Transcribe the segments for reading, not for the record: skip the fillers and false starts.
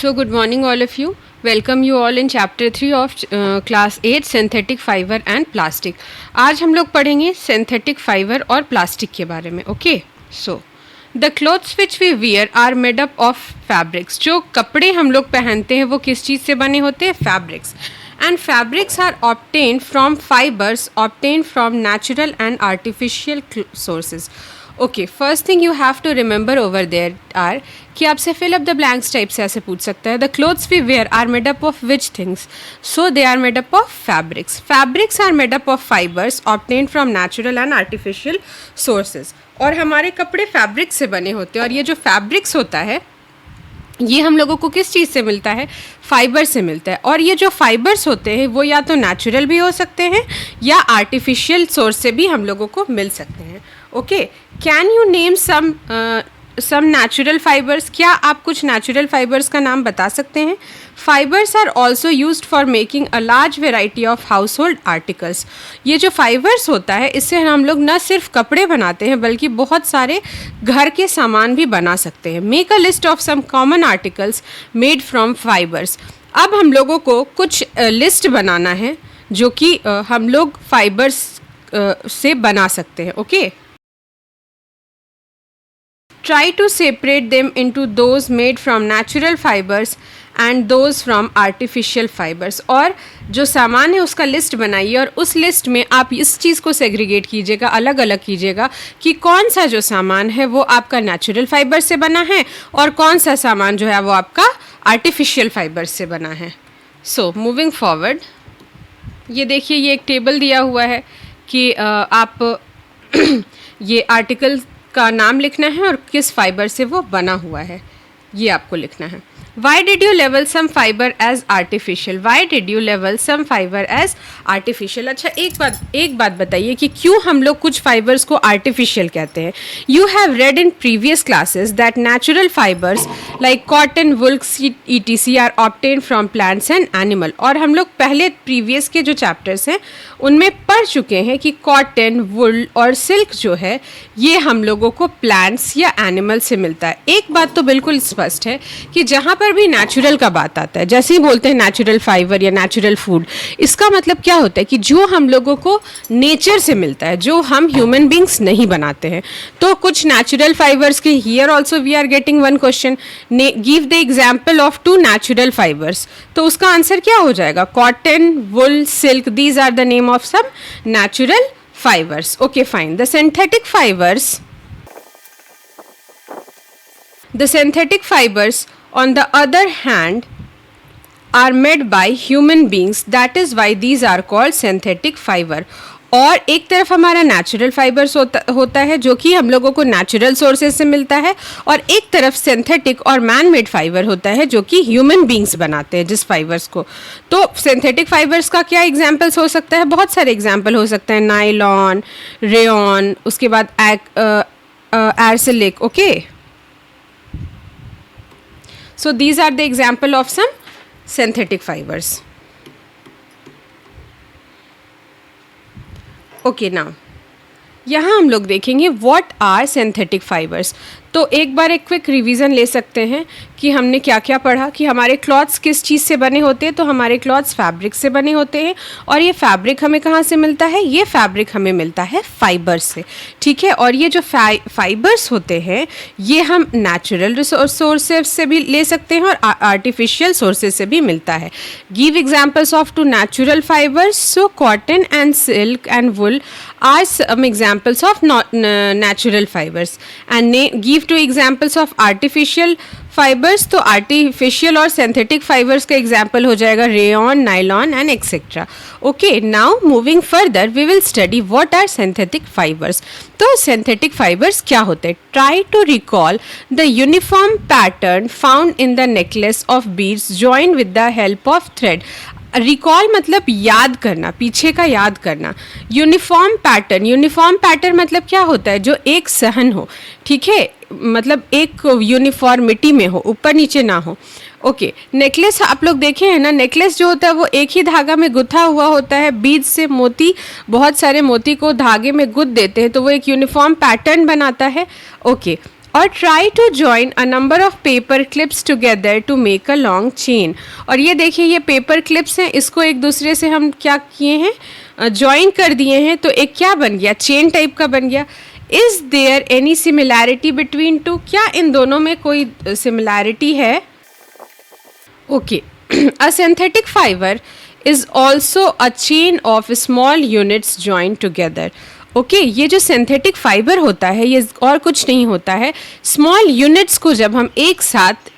So, good morning, all of you. Welcome you all in chapter 3 of class 8 synthetic fiber and plastic. आज हम लोग पढ़ेंगे synthetic fiber और plastic के बारे में. Okay, so the clothes which we wear are made up of fabrics. जो कपड़े हम लोग पहनते हैं वो किस चीज़ से बने होते हैं? Fabrics. And fabrics are obtained from fibers obtained from natural and artificial sources. Okay, first thing you have to remember over there are कि आपसे fill up the blanks type से ऐसे पूछ सकता है. The clothes we wear are made up of which things? So they are made up of fabrics. Fabrics are made up of fibres obtained from natural and artificial sources. और हमारे कपड़े fabric से बने होते हैं. और ये जो फैब्रिक्स होता है ये हम लोगों को किस चीज़ से मिलता है? फाइबर से मिलता है. और ये जो फाइबर्स होते हैं वो या तो नेचुरल भी हो सकते हैं या आर्टिफिशियल सोर्स से भी हम लोगों को मिल सकते हैं. Okay, can you name some natural fibres? क्या आप कुछ नेचुरल फाइबर्स का नाम बता सकते हैं? Fibres are also used for making a large variety of household articles. ये जो फाइबर्स होता है इससे हम लोग न सिर्फ कपड़े बनाते हैं बल्कि बहुत सारे घर के सामान भी बना सकते हैं. Make a list of some common articles made from fibres. अब हम लोगों को कुछ लिस्ट बनाना है जो कि हम लोग फाइबर्स से बना सकते हैं. Okay, try to separate them into those made from natural fibers and those from artificial fibers. और जो सामान है उसका लिस्ट बनाइए और उस लिस्ट में आप इस चीज़ को सेग्रीगेट कीजिएगा, अलग अलग कीजिएगा कि कौन सा जो सामान है वो आपका नेचुरल फाइबर से बना है और कौन सा सामान जो है वो आपका आर्टिफिशियल फाइबर से बना है. सो मूविंग फॉरवर्ड, ये देखिए ये एक टेबल दिया हुआ है कि आप ये आर्टिकल का नाम लिखना है और किस फाइबर से वो बना हुआ है ये आपको लिखना है. Why did you label some fiber as artificial? Why did you label some fiber as artificial? अच्छा, एक बात बताइए कि क्यों हम लोग कुछ फाइबर्स को आर्टिफिशियल कहते हैं. You have read in previous classes that natural fibers like cotton, wool, etc. are obtained from plants and animal. और हम लोग पहले प्रीवियस के जो चैप्टर्स हैं उनमें पढ़ चुके हैं कि कॉटन, वुल और सिल्क जो है ये हम लोगों को प्लांट्स या एनिमल से मिलता है. एक बात तो बिल्कुल स्पष्ट है कि जहाँ पर भी नेचुरल का बात आता है, जैसे ही बोलते हैं नेचुरल फाइबर या नेचुरल फूड, इसका मतलब क्या होता है कि जो हम लोगों को नेचर से मिलता है, जो हम ह्यूमन बींग्स नहीं बनाते हैं. तो कुछ नेचुरल फाइबर्स के here also we are getting one question, give the example of 2 natural fibres. तो उसका आंसर क्या हो जाएगा? Cotton, wool, silk, these are the name of some natural fibers. Okay, fine. The synthetic fibers on the other hand are made by human beings. That is why these are called synthetic fiber. और एक तरफ हमारा natural fibres होता है जो कि हम लोगों को नेचुरल सोर्सेज से मिलता है और एक तरफ सिंथेटिक और मैन मेड फाइबर होता है जो कि ह्यूमन बींग्स बनाते हैं जिस फाइबर्स को. तो सिंथेटिक फाइबर्स का क्या एग्जांपल्स हो सकता है? बहुत सारे एग्जांपल हो सकते हैं. नायलॉन, रेयॉन, उसके बाद acrylic. Okay, so these are the example of some synthetic fibres. Okay, now यहाँ हम लोग देखेंगे व्हाट आर सिंथेटिक फाइबर्स. तो एक बार एक क्विक रिवीजन ले सकते हैं कि हमने क्या क्या पढ़ा. कि हमारे क्लॉथ्स किस चीज़ से बने होते हैं? तो हमारे क्लॉथ्स फैब्रिक से बने होते हैं. और ये फैब्रिक हमें कहाँ से मिलता है? ये फैब्रिक हमें मिलता है फाइबर्स से. ठीक है, और ये जो फाइबर्स होते हैं ये हम नेचुरल सोर्सेज से भी ले सकते हैं और आर्टिफिशियल सोर्सेज से भी मिलता है. Give examples of 2 natural fibres. So cotton and silk and wool are some examples of natural fibers. And give 2 examples of artificial fibers. तो artificial और synthetic fibers का example हो जाएगा rayon, nylon and etc. Okay, now moving further we will study what are synthetic fibers. तो synthetic fibers क्या होते हैं? Try to recall the uniform pattern found in the necklace of beads joined with the help of thread. Recall मतलब याद करना, पीछे का याद करना. यूनिफॉर्म पैटर्न मतलब क्या होता है? जो एक सहन हो. ठीक है, मतलब एक यूनिफॉर्मिटी में हो, ऊपर नीचे ना हो. ओके, नेकलेस आप लोग देखे हैं ना, नेकलेस जो होता है वो एक ही धागा में गुथा हुआ होता है. बीज से मोती, बहुत सारे मोती को धागे में गुथ देते हैं तो वो एक यूनिफॉर्म पैटर्न बनाता है. ओके, और try to join a number of paper clips together to make a long chain. और ये देखिए ये पेपर क्लिप्स हैं, इसको एक दूसरे से हम क्या किए हैं, ज्वाइन कर दिए हैं, तो एक क्या बन गया, चेन टाइप का बन गया। Is there any similarity between two, क्या इन दोनों में कोई सिमिलैरिटी है? Okay, a synthetic fibre is also a chain of small units join together. Okay, ये जो सिंथेटिक फाइबर होता है ये और कुछ नहीं होता है, स्मॉल यूनिट्स को जब हम एक साथ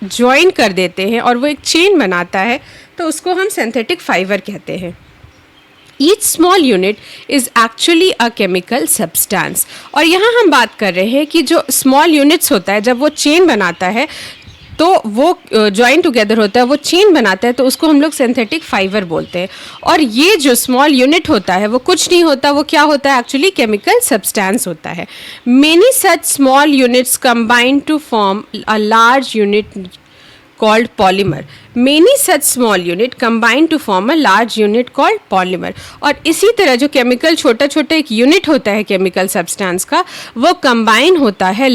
ज्वाइन कर देते हैं और वो एक चेन बनाता है तो उसको हम सिंथेटिक फाइबर कहते हैं। Each small unit is actually a chemical substance. और यहाँ हम बात कर रहे हैं कि जो स्मॉल यूनिट्स होता है जब वो चेन बनाता है तो वो ज्वाइन टुगेदर होता है, वो चेन बनाता है, तो उसको हम लोग सिंथेटिक फाइबर बोलते हैं। और ये जो स्मॉल यूनिट होता है वो कुछ नहीं होता, वो क्या होता है, एक्चुअली केमिकल सब्सटेंस होता है। Many such small units combine to form a large unit called polymer. Many such small unit combine to form a large unit called polymer. और इसी तरह जो केमिकल छोटा छोटा एक यूनिट होता है केमिकल सब्सटेंस का, वो कंबाइन होता है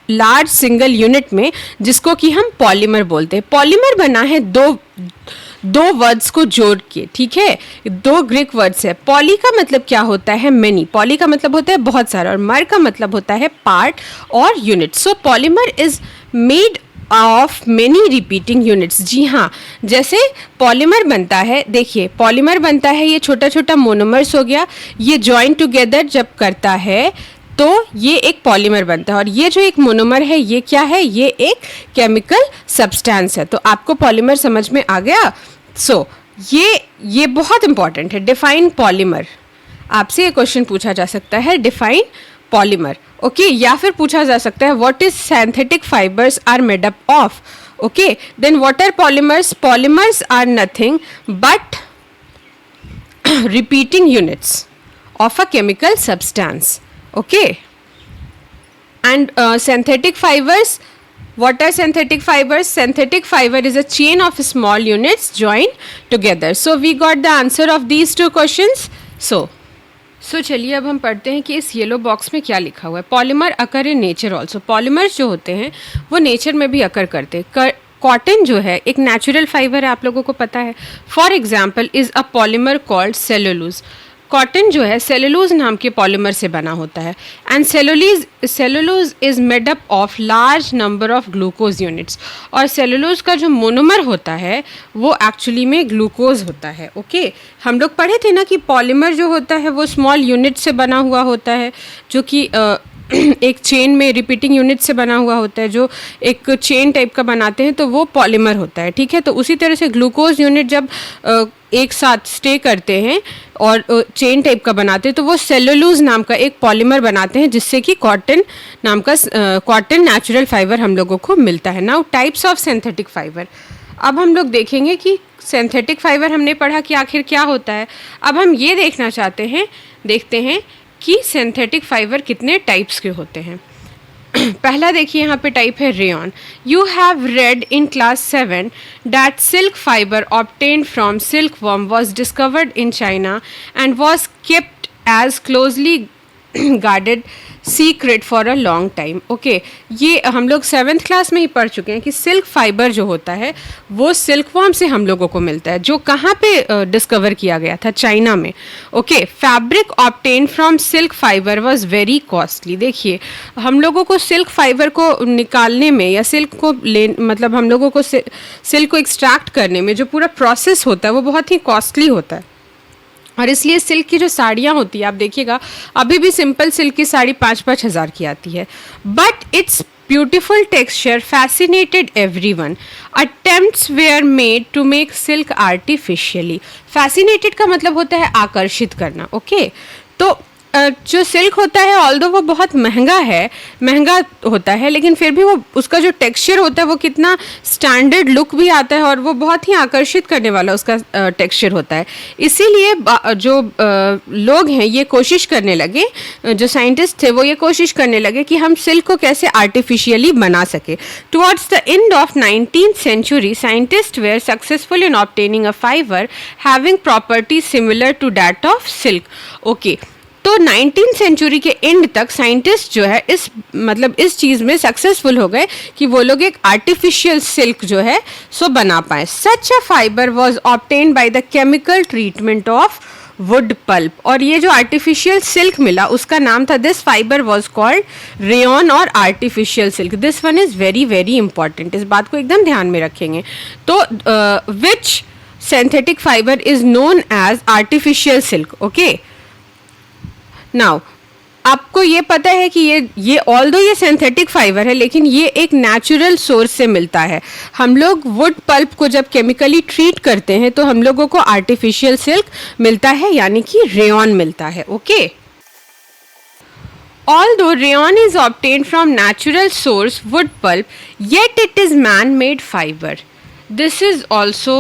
लार्ज सिंगल यूनिट में, जिसको कि हम पॉलीमर बोलते हैं। पॉलीमर बना है दो वर्ड्स को जोड़ के, ठीक है, दो ग्रीक वर्ड्स है। पॉली का मतलब क्या होता है, मेनी, पॉली का मतलब होता है बहुत सारा, और मर का मतलब होता है पार्ट और unit. So polymer is made of many repeating units. जी हाँ, जैसे पॉलीमर बनता है, देखिए पॉलीमर बनता है, ये छोटा छोटा मोनोमर्स हो गया, ये जॉइन टुगेदर जब करता है तो ये एक पॉलीमर बनता है। और ये जो एक मोनोमर है ये क्या है, ये एक केमिकल सब्सटेंस है। तो आपको पॉलीमर समझ में आ गया। सो ये बहुत इंपॉर्टेंट है। डिफाइन पॉलीमर, आपसे ये क्वेश्चन पूछा जा सकता है, डिफाइन पॉलीमर। ओके, या फिर पूछा जा सकता है what is synthetic fibres are made up of. Okay, then what are polymers? Polymers are nothing but repeating units of a chemical substance. Okay, and synthetic fibers, what are synthetic fibers? Synthetic fiber is a chain of small units joined together. So we got the answer of these two questions. So चलिए अब हम पढ़ते हैं कि इस yellow box में क्या लिखा हुआ है। Polymer occur in nature also. Polymers जो होते हैं वो नेचर में भी अकर करते हैं। कॉटन जो है एक नेचुरल फाइबर है, आप लोगों को पता है। For example is a polymer called cellulose. Cotton जो है सेलुलोज नाम के पॉलीमर से बना होता है। And cellulose is made up of large number of glucose units. और सेलुलोज का जो मोनोमर होता है वो एक्चुअली में ग्लूकोज होता है। ओके, हम लोग पढ़े थे ना कि पॉलीमर जो होता है वो स्मॉल यूनिट से बना हुआ होता है, जो कि एक चेन में रिपीटिंग यूनिट से बना हुआ होता है, जो एक चेन टाइप का बनाते हैं तो वो पॉलीमर होता है। ठीक है, तो उसी तरह से ग्लूकोज यूनिट जब एक साथ स्टे करते हैं और चेन टाइप का बनाते हैं तो वो सेलुलोज नाम का एक पॉलीमर बनाते हैं, जिससे कि कॉटन नाम का कॉटन नेचुरल फाइबर हम लोगों को मिलता है। Now types of synthetic fibre. अब हम लोग देखेंगे कि सिंथेटिक फाइबर हमने पढ़ा कि आखिर क्या होता है। अब हम ये देखना चाहते हैं, देखते हैं कि सिंथेटिक फाइबर कितने टाइप्स के होते हैं। पहला देखिए यहाँ पे टाइप है rayon. You have read in class 7 that silk fibre obtained from silk worm was discovered in China and was kept as closely guarded secret for a long time. Okay, ये हम लोग 7th क्लास में ही पढ़ चुके हैं कि silk fibre जो होता है वो सिल्क वर्म से हम लोगों को मिलता है, जो कहाँ पे डिस्कवर किया गया था, चाइना में। Okay, fabric obtain from silk fibre was very costly. देखिए हम लोगों को सिल्क फाइबर को निकालने में या सिल्क को मतलब हम लोगों को सिल्क को एक्सट्रैक्ट करने में जो पूरा प्रोसेस होता है वो बहुत ही कॉस्टली होता है। और इसलिए सिल्क की जो साड़ियाँ होती है, आप देखिएगा अभी भी सिंपल सिल्क की साड़ी 5-5 हज़ार की आती है। But it's beautiful texture fascinated everyone. Attempts were made to make silk artificially. Fascinated का मतलब होता है आकर्षित करना। ओके, तो जो सिल्क होता है ऑल्दो वो बहुत महंगा होता है, लेकिन फिर भी वो उसका जो टेक्सचर होता है वो कितना स्टैंडर्ड लुक भी आता है और वो बहुत ही आकर्षित करने वाला उसका टेक्सचर होता है। इसीलिए जो लोग हैं ये कोशिश करने लगे, जो साइंटिस्ट थे वो ये कोशिश करने लगे कि हम सिल्क को कैसे आर्टिफिशियली बना सके। Towards the end of 19th century, scientists were successful in obtaining a fiber having properties similar to that of silk. Okay, तो 19th सेंचुरी के एंड तक साइंटिस्ट जो है इस चीज़ में सक्सेसफुल हो गए कि वो लोग एक आर्टिफिशियल सिल्क जो है सो बना पाए. Such a fibre was obtained by the chemical treatment of wood pulp. और ये जो आर्टिफिशियल सिल्क मिला उसका नाम था, this fibre was called rayon और artificial silk. This one is very very important, इस बात को एकदम ध्यान में रखेंगे. तो which synthetic fibre is known as artificial silk. Okay, now आपको ये पता है कि ये ऑल्दो ये सिंथेटिक फाइबर है, लेकिन ये एक नेचुरल सोर्स से मिलता है. हम लोग वुड पल्प को जब केमिकली ट्रीट करते हैं तो हम लोगों को आर्टिफिशियल सिल्क मिलता है, यानी कि रेयन मिलता है. Okay, although rayon is obtained from natural source wood pulp, yet it is man-made fiber. This is also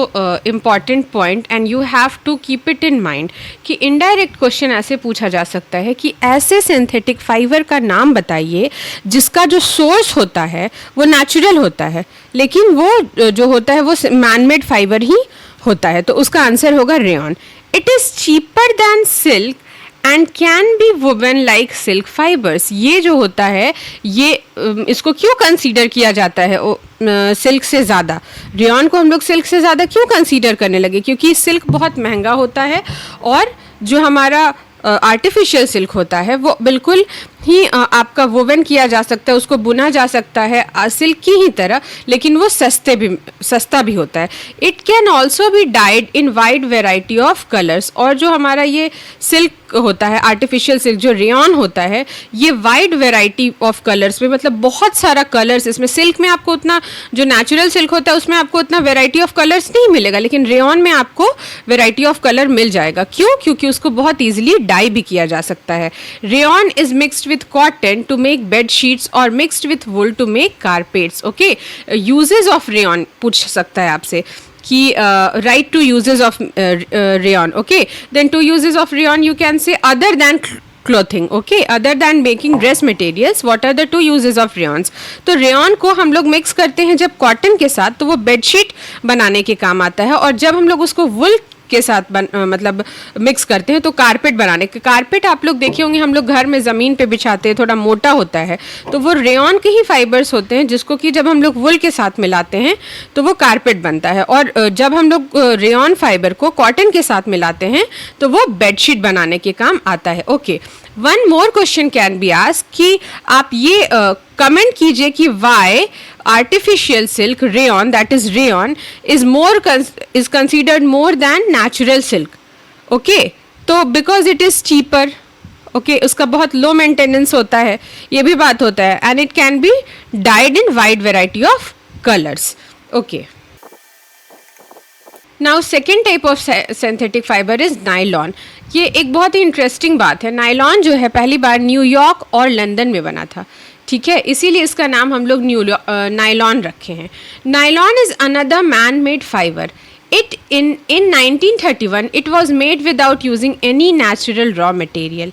important point and you have to keep it in mind कि indirect question ऐसे पूछा जा सकता है कि ऐसे synthetic fiber का नाम बताइए जिसका जो source होता है वो natural होता है, लेकिन वो जो होता है वो man-made fiber ही होता है. तो उसका आंसर होगा rayon. It is cheaper than silk and can be woven like silk fibres. ये जो होता है ये इसको क्यों कंसीडर किया जाता है सिल्क से ज़्यादा? रेयन को हम लोग सिल्क से ज़्यादा क्यों कंसीडर करने लगे? क्योंकि सिल्क बहुत महंगा होता है और जो हमारा आर्टिफिशियल सिल्क होता है वो बिल्कुल ही आपका वोवन किया जा सकता है, उसको बुना जा सकता है सिल्क की ही तरह, लेकिन वो सस्ता भी होता है. It can also be died in wide variety of colours. और जो हमारा ये सिल्क होता है आर्टिफिशियल सिल्क जो रेयन होता है ये वाइड वेराइटी ऑफ कलर्स में, मतलब बहुत सारा कलर्स इसमें. सिल्क में आपको उतना, जो नेचुरल सिल्क होता है उसमें आपको उतना वेराइटी ऑफ कलर्स नहीं मिलेगा, लेकिन रेयन में आपको वेराइटी ऑफ कलर मिल जाएगा. क्यों? क्योंकि उसको बहुत ईजिली डाई भी किया जा सकता है. Rayon is mixed with cotton to make bed sheets or mixed with wool to make carpets. Okay, uses of rayon पूछ सकता है आपसे कि write two uses of rayon. Okay, then two uses of rayon you can say other than clothing. Okay, other than making dress materials, what are the two uses of rayons? तो rayon को हम लोग mix करते हैं जब cotton के साथ तो वो बेडशीट बनाने के काम आता है, और जब हम लोग उसको वुल के साथ मतलब मिक्स करते हैं तो कारपेट बनाने के. कारपेट आप लोग देखे होंगे हम लोग घर में ज़मीन पे बिछाते हैं, थोड़ा मोटा होता है, तो वो रेयन के ही फाइबर्स होते हैं जिसको कि जब हम लोग वुल के साथ मिलाते हैं तो वो कारपेट बनता है. और जब हम लोग रेयन फाइबर को कॉटन के साथ मिलाते हैं तो वो बेडशीट बनाने के काम आता है. Okay, one more question can be asked कि आप ये कमेंट कीजिए कि Y artificial silk rayon, that is rayon, is considered more than natural silk. Okay, तो because it is cheaper. Okay, उसका बहुत low maintenance होता है, ये भी बात होता है, and it can be dyed in wide variety of colors. Okay, now second type of synthetic fiber is nylon. ये एक बहुत ही इंटरेस्टिंग बात है. नायलॉन जो है पहली बार न्यूयॉर्क और लंदन में बना था. ठीक है, इसीलिए इसका नाम हम लोग नायलॉन रखे हैं. Nylon is another man made fibre. It in 1931 it was made without using any natural raw material.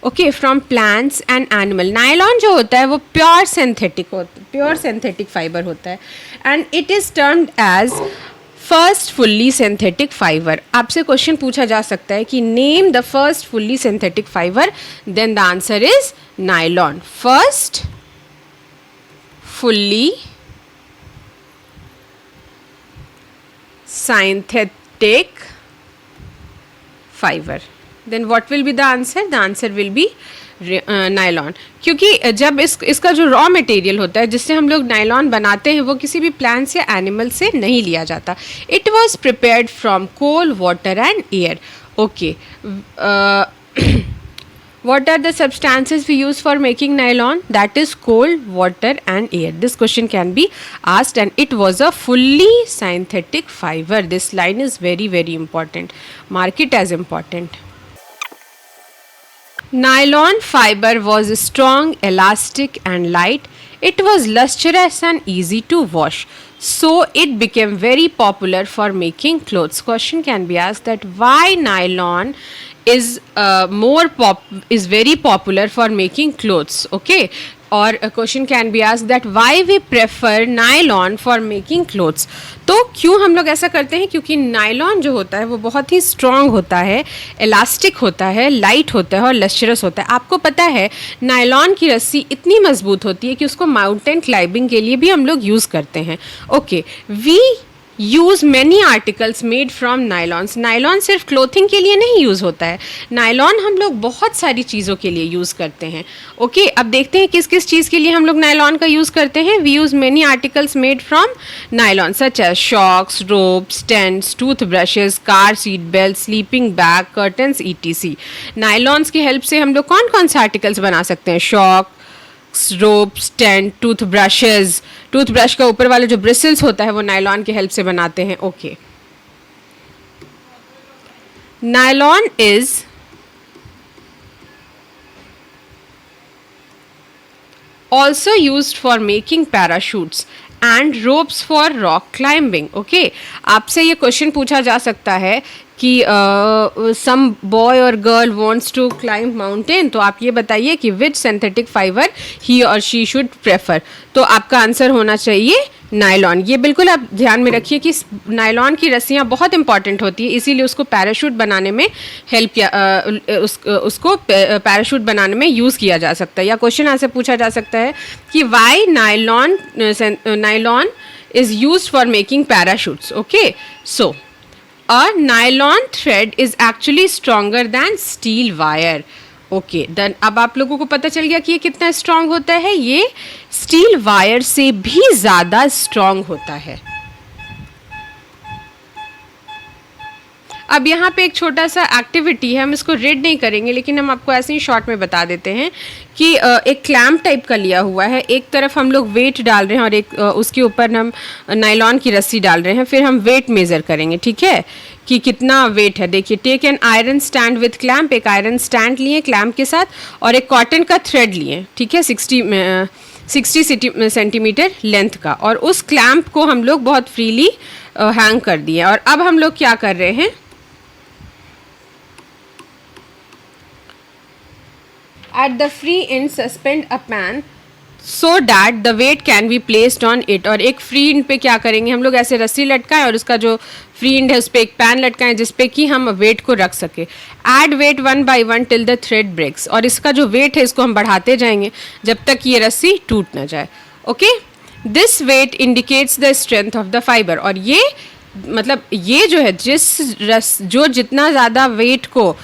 Okay, from plants and animal. Nylon जो होता है वो प्योर सिंथेटिक फाइबर होता है, and it is termed as first fully synthetic fibre. आपसे question पूछा जा सकता है कि name the first fully synthetic fibre, then the answer is nylon. First fully synthetic fiber. Then what will be the answer? The answer will be nylon. क्योंकि जब इसका जो रॉ मटेरियल होता है जिससे हम लोग नायलॉन बनाते हैं वो किसी भी प्लांट्स या एनिमल से नहीं लिया जाता. It was prepared from coal, water and air. Okay, what are the substances we use for making nylon? That is coal, water and air. This question can be asked, and it was a fully synthetic fiber. This line is very very important. Mark it as important. Nylon fiber was strong, elastic and light. It was lustrous and easy to wash. So it became very popular for making clothes. Question can be asked that why nylon is very popular for making clothes. Okay, और question can be asked that why we prefer nylon for making clothes. तो क्यों हम लोग ऐसा करते हैं? क्योंकि nylon जो होता है वो बहुत ही स्ट्रॉन्ग होता है, इलास्टिक होता है, लाइट होता है और लश्चरस होता है। आपको पता है नायलॉन की रस्सी इतनी मजबूत होती है कि उसको माउंटेन क्लाइंबिंग के लिए भी हम लोग यूज़ करते हैं। Okay, we use many articles made from nylons. Nylon सिर्फ क्लोथिंग के लिए नहीं यूज़ होता है, नायलॉन हम लोग बहुत सारी चीज़ों के लिए यूज़ करते हैं। ओके, अब देखते हैं किस किस चीज़ के लिए हम लोग नायलॉन का यूज़ करते हैं। We use many articles made from nylon such as socks, ropes, tents, tooth brushes, car seat belt, sleeping bag, curtains ETC। Nylons की हेल्प से हम लोग कौन कौन से आर्टिकल्स बना सकते हैं? Shock, ropes, tent, tooth brushes. Tooth brush का ऊपर वाला जो ब्रिसल्स होता है वो नायलॉन की हेल्प से बनाते हैं। Okay, nylon is also used for making parachutes and ropes for rock climbing. Okay, आपसे ये क्वेश्चन पूछा जा सकता है कि सम बॉय और girl wants to climb mountain, तो आप ये बताइए कि विच सिंथेटिक फाइबर ही और शी शुड प्रेफर। तो आपका आंसर होना चाहिए नायलॉन। ये बिल्कुल आप ध्यान में रखिए कि नायलॉन की रस्सियाँ बहुत इंपॉर्टेंट होती है, इसीलिए उसको पैराशूट बनाने में हेल्प किया, उसको पैराशूट बनाने में यूज़ किया जा सकता है। या क्वेश्चन ऐसे पूछा जा सकता है कि why nylon is used for making parachutes. Okay, so a nylon thread is actually stronger than steel wire. Okay, then अब आप लोगों को पता चल गया कि ये कितना स्ट्रांग होता है। ये स्टील वायर से भी ज़्यादा स्ट्रांग होता है। अब यहाँ पे एक छोटा सा एक्टिविटी है, हम इसको रीड नहीं करेंगे लेकिन हम आपको ऐसे ही शॉर्ट में बता देते हैं कि एक क्लैम्प टाइप का लिया हुआ है, एक तरफ हम लोग वेट डाल रहे हैं और एक उसके ऊपर हम नायलॉन की रस्सी डाल रहे हैं, फिर हम वेट मेज़र करेंगे। ठीक है, कि कितना वेट है। देखिए, take an iron stand with clamp, एक आयरन स्टैंड लिए क्लैम्प के साथ और एक कॉटन का थ्रेड लिए। ठीक है, 60 सेंटीमीटर लेंथ का, और उस क्लैम्प को हम लोग बहुत फ्रीली हैंग कर दिए। और अब हम लोग क्या कर रहे हैं, at the free end suspend a pan so that the weight can be placed on it। और एक फ्री एंड पे क्या करेंगे हम लोग, ऐसे रस्सी लटकाएं और उसका जो फ्री एंड है उस पर एक पैन लटकाएं जिस पे कि हम वेट को रख सके। Add weight 1 by 1 till the thread breaks। और इसका जो वेट है इसको हम बढ़ाते जाएंगे जब तक ये रस्सी टूट ना जाए। Okay, this weight indicates the strength of the fibre. और ये मतलब ये जो है जो जितना ज़्यादा वेट को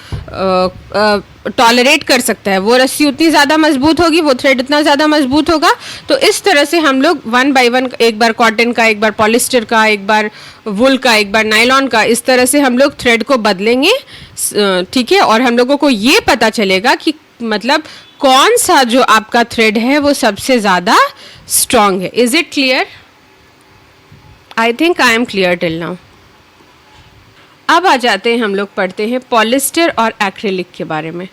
टॉलरेट कर सकता है वो रस्सी उतनी ज़्यादा मजबूत होगी, वो थ्रेड उतना ज़्यादा मजबूत होगा। तो इस तरह से हम लोग 1 by 1, एक बार कॉटन का, एक बार पॉलिस्टर का, एक बार वुल का, एक बार नायलॉन का, इस तरह से हम लोग थ्रेड को बदलेंगे। ठीक है, और हम लोगों को ये पता चलेगा कि मतलब कौन सा जो आपका थ्रेड है वो सबसे ज़्यादा स्ट्रॉन्ग है। Is it clear? I think I am clear till now. अब आ जाते हैं, हम लोग पढ़ते हैं पॉलिस्टर और एक्रिलिक के बारे में।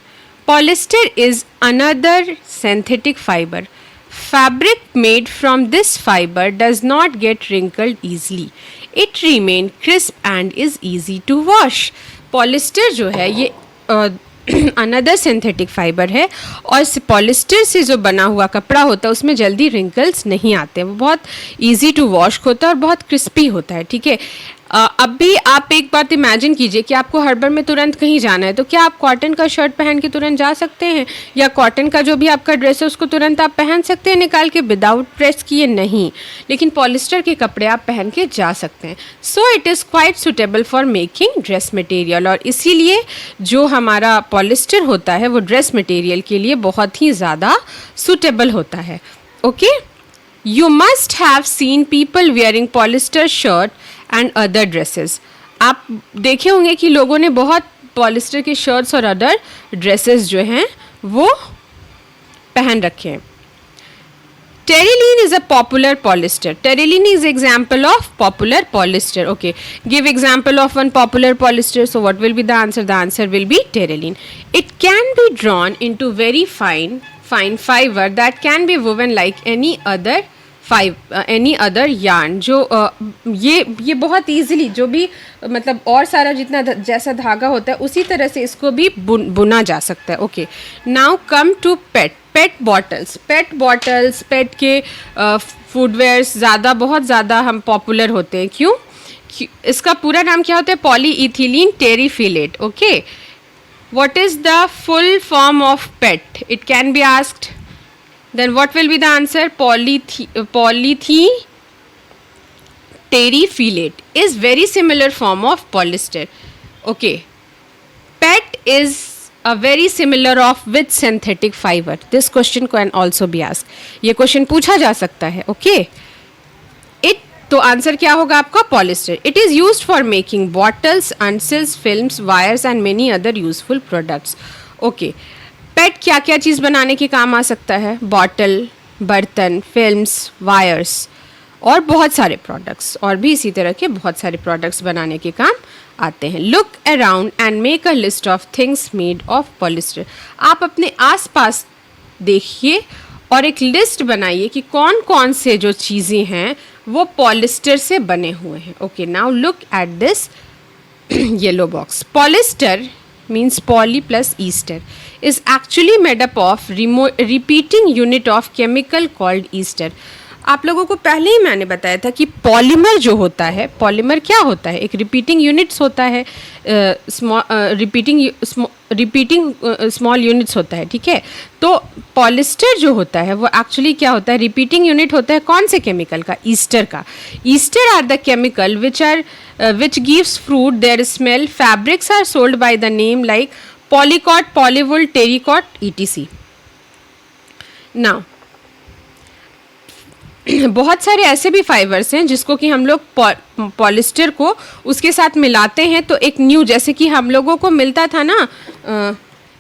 Polyester is another synthetic fibre. Fabric made from this fibre does not get wrinkled easily, it remain crisp and is easy to wash. Polyester जो है ये अनदर सिंथेटिक फाइबर है, और पॉलिस्टर से जो बना हुआ कपड़ा होता है उसमें जल्दी रिंकल्स नहीं आते, वो बहुत इजी टू वॉश होता है और बहुत क्रिस्पी होता है। ठीक है, अब भी आप एक बात इमेजिन कीजिए कि आपको हड़बड़ में तुरंत कहीं जाना है, तो क्या आप कॉटन का शर्ट पहन के तुरंत जा सकते हैं, या कॉटन का जो भी आपका ड्रेस है उसको तुरंत आप पहन सकते हैं निकाल के विदाउट प्रेस किए? नहीं, लेकिन पॉलिस्टर के कपड़े आप पहन के जा सकते हैं। So it is quite suitable for making dress material. और इसीलिए जो हमारा पॉलिस्टर होता है वो ड्रेस मटेरियल के लिए बहुत ही ज़्यादा सुटेबल होता है। Okay, you must have seen people wearing polyester shirt and other dresses. आप देखे होंगे कि लोगों ने बहुत पॉलिस्टर के शर्ट्स और अदर ड्रेसेस जो हैं वो पहन रखे हैं। Terylene is a popular polyester. Terylene is example of popular polyester. Okay, give example of one popular polyester. So what will be the answer? The answer will be terylene. It can be drawn into very fine fiber that can be woven like any other any other yarn. जो ये बहुत easily जो भी मतलब और सारा जितना जैसा धागा होता है उसी तरह से इसको भी बुना जा सकता है। Okay, now come to PET bottles. PET के फूडवेयर्स बहुत ज़्यादा हम पॉपुलर होते हैं। क्यों? इसका पूरा नाम क्या होता है? Polyethylene terephthalate. Okay, what is the full form of PET? It can be asked. Then what will be the answer? Polyterifilate is very similar form of polyester. Okay, PET is a very similar of with synthetic fiber. This question can also be asked. ये question पूछा जा सकता है. Okay, तो answer क्या होगा आपका? Polyester. It is used for making bottles, utensils, films, wires and many other useful products. Okay, PET क्या क्या चीज़ बनाने के काम आ सकता है? बॉटल, बर्तन, फिल्म्स, वायर्स और बहुत सारे प्रोडक्ट्स, और भी इसी तरह के बहुत सारे प्रोडक्ट्स बनाने के काम आते हैं. Look around and make a list of things made of polyester. आप अपने आसपास देखिए और एक लिस्ट बनाइए कि कौन कौन से जो चीज़ें हैं वो पॉलिस्टर से बने हुए हैं. Okay, now look at this yellow box. Polyester means poly plus ester is actually made up of repeating unit of chemical called ester. आप लोगों को पहले ही मैंने बताया था कि पॉलीमर जो होता है, पॉलीमर क्या होता है? एक रिपीटिंग यूनिट्स होता है, रिपीटिंग स्मॉल यूनिट्स होता है. ठीक है, तो पॉलिस्टर जो होता है वो एक्चुअली क्या होता है? रिपीटिंग यूनिट होता है. कौन से केमिकल का? ईस्टर का. Ester are the chemical which gives fruit their smell. Fabrics are sold by the name like polycot, polywool, terrycot, etc. Now बहुत सारे ऐसे भी फाइबर्स हैं जिसको कि हम लोग पॉलिस्टर को उसके साथ मिलाते हैं तो एक न्यू, जैसे कि हम लोगों को मिलता था ना,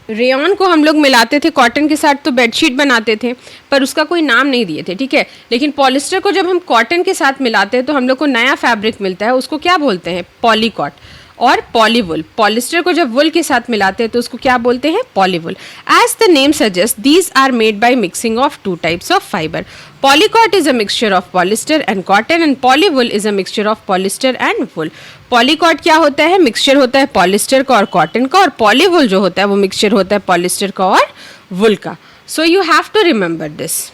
रेयन को हम लोग मिलाते थे कॉटन के साथ तो बेडशीट बनाते थे, पर उसका कोई नाम नहीं दिए थे. ठीक है, लेकिन पॉलिस्टर को जब हम कॉटन के साथ मिलाते हैं तो हम लोग को नया फैब्रिक मिलता है, उसको क्या बोलते हैं? पॉलीकॉट. और पॉलीवुल, पॉलिस्टर को जब वुल के साथ मिलाते हैं तो उसको क्या बोलते हैं? Polywool. As the name suggest these are made by mixing of two types of fibre. Polycot is a mixture of polyester and cotton and polywool is a mixture of polyester and wool. Polycot क्या होता है? Mixture होता है polyester का और cotton का, और पॉलीवुल जो होता है वो मिक्सचर होता है पॉलिस्टर का और वुल का. So you have to remember this.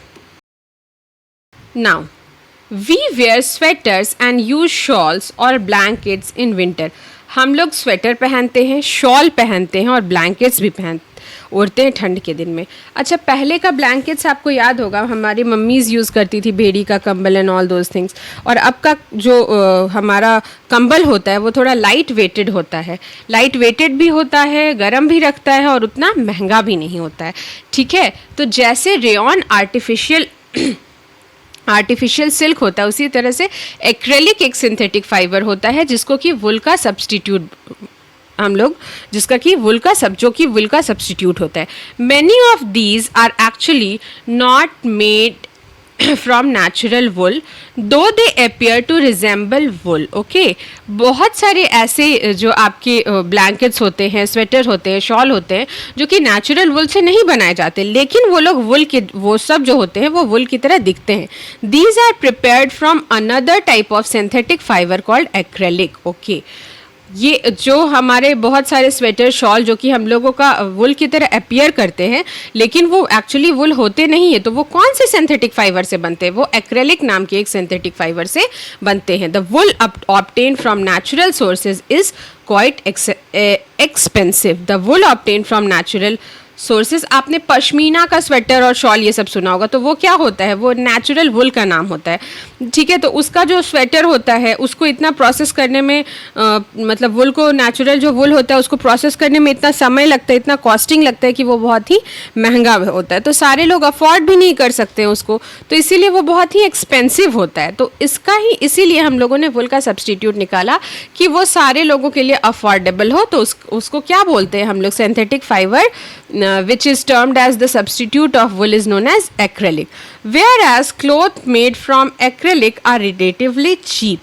Now we wear sweaters and use shawls और ब्लैंकेट्स इन विंटर. हम लोग स्वेटर पहनते हैं, शॉल पहनते हैं और ब्लैंकेट्स भी ओढ़ते हैं ठंड के दिन में. अच्छा, पहले का ब्लैंकेट्स आपको याद होगा हमारी मम्मीज़ यूज़ करती थी, भेड़ी का कंबल एंड ऑल दोज थिंग्स. और अब का जो हमारा कंबल होता है वो थोड़ा लाइट वेटेड होता है. लाइट वेटेड भी होता है, गर्म भी रखता है और उतना महंगा भी नहीं होता है. ठीक है, तो जैसे रेयन आर्टिफिशियल सिल्क होता है उसी तरह से एक्रेलिक एक सिंथेटिक फाइबर होता है जिसको कि वुल का सब्सटीट्यूट जो कि वुल का सब्सटीट्यूट होता है. Many of these are actually not made from natural wool though they appear to resemble wool. Okay, बहुत सारे ऐसे जो आपके ब्लैंकेट्स होते हैं, स्वेटर होते हैं, शॉल होते हैं जो कि नेचुरल वुल से नहीं बनाए जाते, लेकिन वो लोग वो सब जो होते हैं वो वुल की तरह दिखते हैं. These are prepared from another type of synthetic fibre called acrylic. Okay, ये जो हमारे बहुत सारे स्वेटर शॉल जो कि हम लोगों का वुल की तरह अपीयर करते हैं लेकिन वो एक्चुअली वुल होते नहीं है, तो वो कौन से सिंथेटिक फाइबर से बनते हैं? वो एक्रेलिक नाम के एक सिंथेटिक फाइबर से बनते हैं. The wool obtained from natural sources is quite expensive. The wool obtained from natural sources. आपने पश्मीना का स्वेटर और शॉल ये सब सुना होगा, तो वो क्या होता है? वो नेचुरल वुल का नाम होता है. ठीक है, तो उसका जो स्वेटर होता है उसको इतना प्रोसेस करने में मतलब वुल को, नेचुरल जो वुल होता है उसको प्रोसेस करने में इतना समय लगता है, इतना कॉस्टिंग लगता है कि वो बहुत ही महंगा होता है. तो सारे लोग अफोर्ड भी नहीं कर सकते हैं उसको, तो इसीलिए वो बहुत ही एक्सपेंसिव होता है. तो इसीलिए हम लोगों ने वुल का सब्सटीट्यूट निकाला कि वो सारे लोगों के लिए अफोर्डेबल हो. तो उसको क्या बोलते हैं हम लोग? Synthetic fibre which is termed as the substitute of wool is known as acrylic. Whereas cloth made from acrylic are relatively cheap.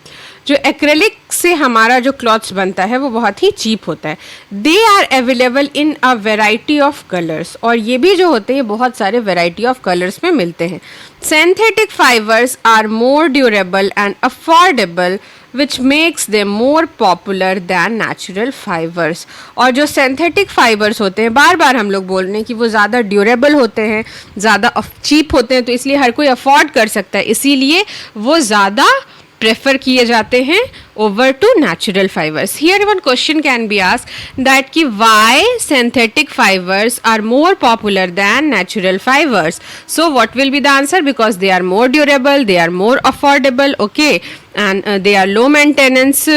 जो एक्रेलिक से हमारा जो क्लॉथ्स बनता है वो बहुत ही चीप होता है. They are available in a variety of colours, और ये भी जो होते हैं बहुत सारे वेराइटी ऑफ कलर्स में मिलते हैं. Synthetic fibres are more durable and affordable which makes them more popular than natural fibers. और जो सिंथेटिक फाइबर्स होते हैं, बार बार हम लोग बोल रहे हैं कि वो ज़्यादा ड्यूरेबल होते हैं, ज़्यादा चीप होते हैं, तो इसलिए हर कोई अफोर्ड कर सकता है, इसीलिए वो ज़्यादा प्रेफर किए जाते हैं over to natural fibers. Here one question can be asked that कि why synthetic fibers are more popular than natural fibers? So what will be the answer? Because they are more durable, they are more affordable, okay, and they are low maintenance,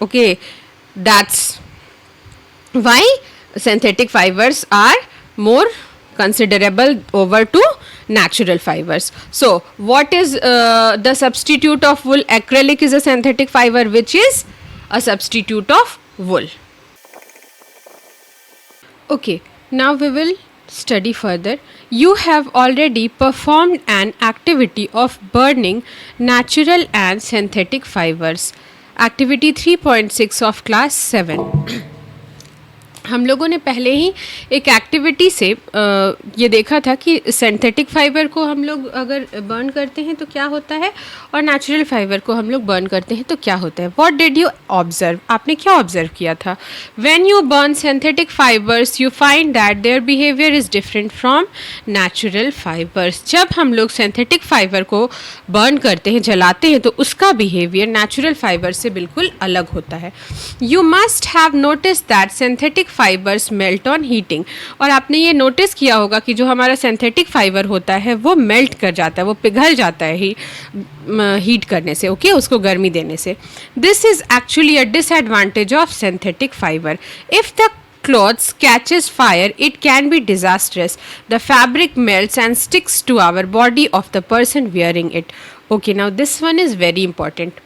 okay. That's why synthetic fibers are more considerable over to natural fibers. So what is the substitute of wool? Acrylic is a synthetic fiber which is a substitute of wool. Okay, now we will study further. You have already performed an activity of burning natural and synthetic fibers. Activity 3.6 of class 7. हम लोगों ने पहले ही एक activity से ये देखा था कि सिंथेटिक फाइबर को हम लोग अगर बर्न करते हैं तो क्या होता है, और नेचुरल फाइबर को हम लोग बर्न करते हैं तो क्या होता है. What did you observe? आपने क्या ऑब्जर्व किया था? When you burn synthetic fibres you find that their behaviour is different from natural fibres. जब हम लोग सिंथेटिक फाइबर को बर्न करते हैं, जलाते हैं, तो उसका बिहेवियर नेचुरल फाइबर से बिल्कुल अलग होता है. You must have notice that synthetic fibres melt on heating. और आपने ये नोटिस किया होगा कि जो हमारा सिंथेटिक फाइबर होता है वो मेल्ट कर जाता है, वो पिघल जाता है हीट करने से, ओके, उसको गर्मी देने से. This is actually a disadvantage of synthetic fibre. If the clothes catches fire, it can be disastrous. The fabric melts and sticks to our body of the person wearing it. Okay, now this one is very important.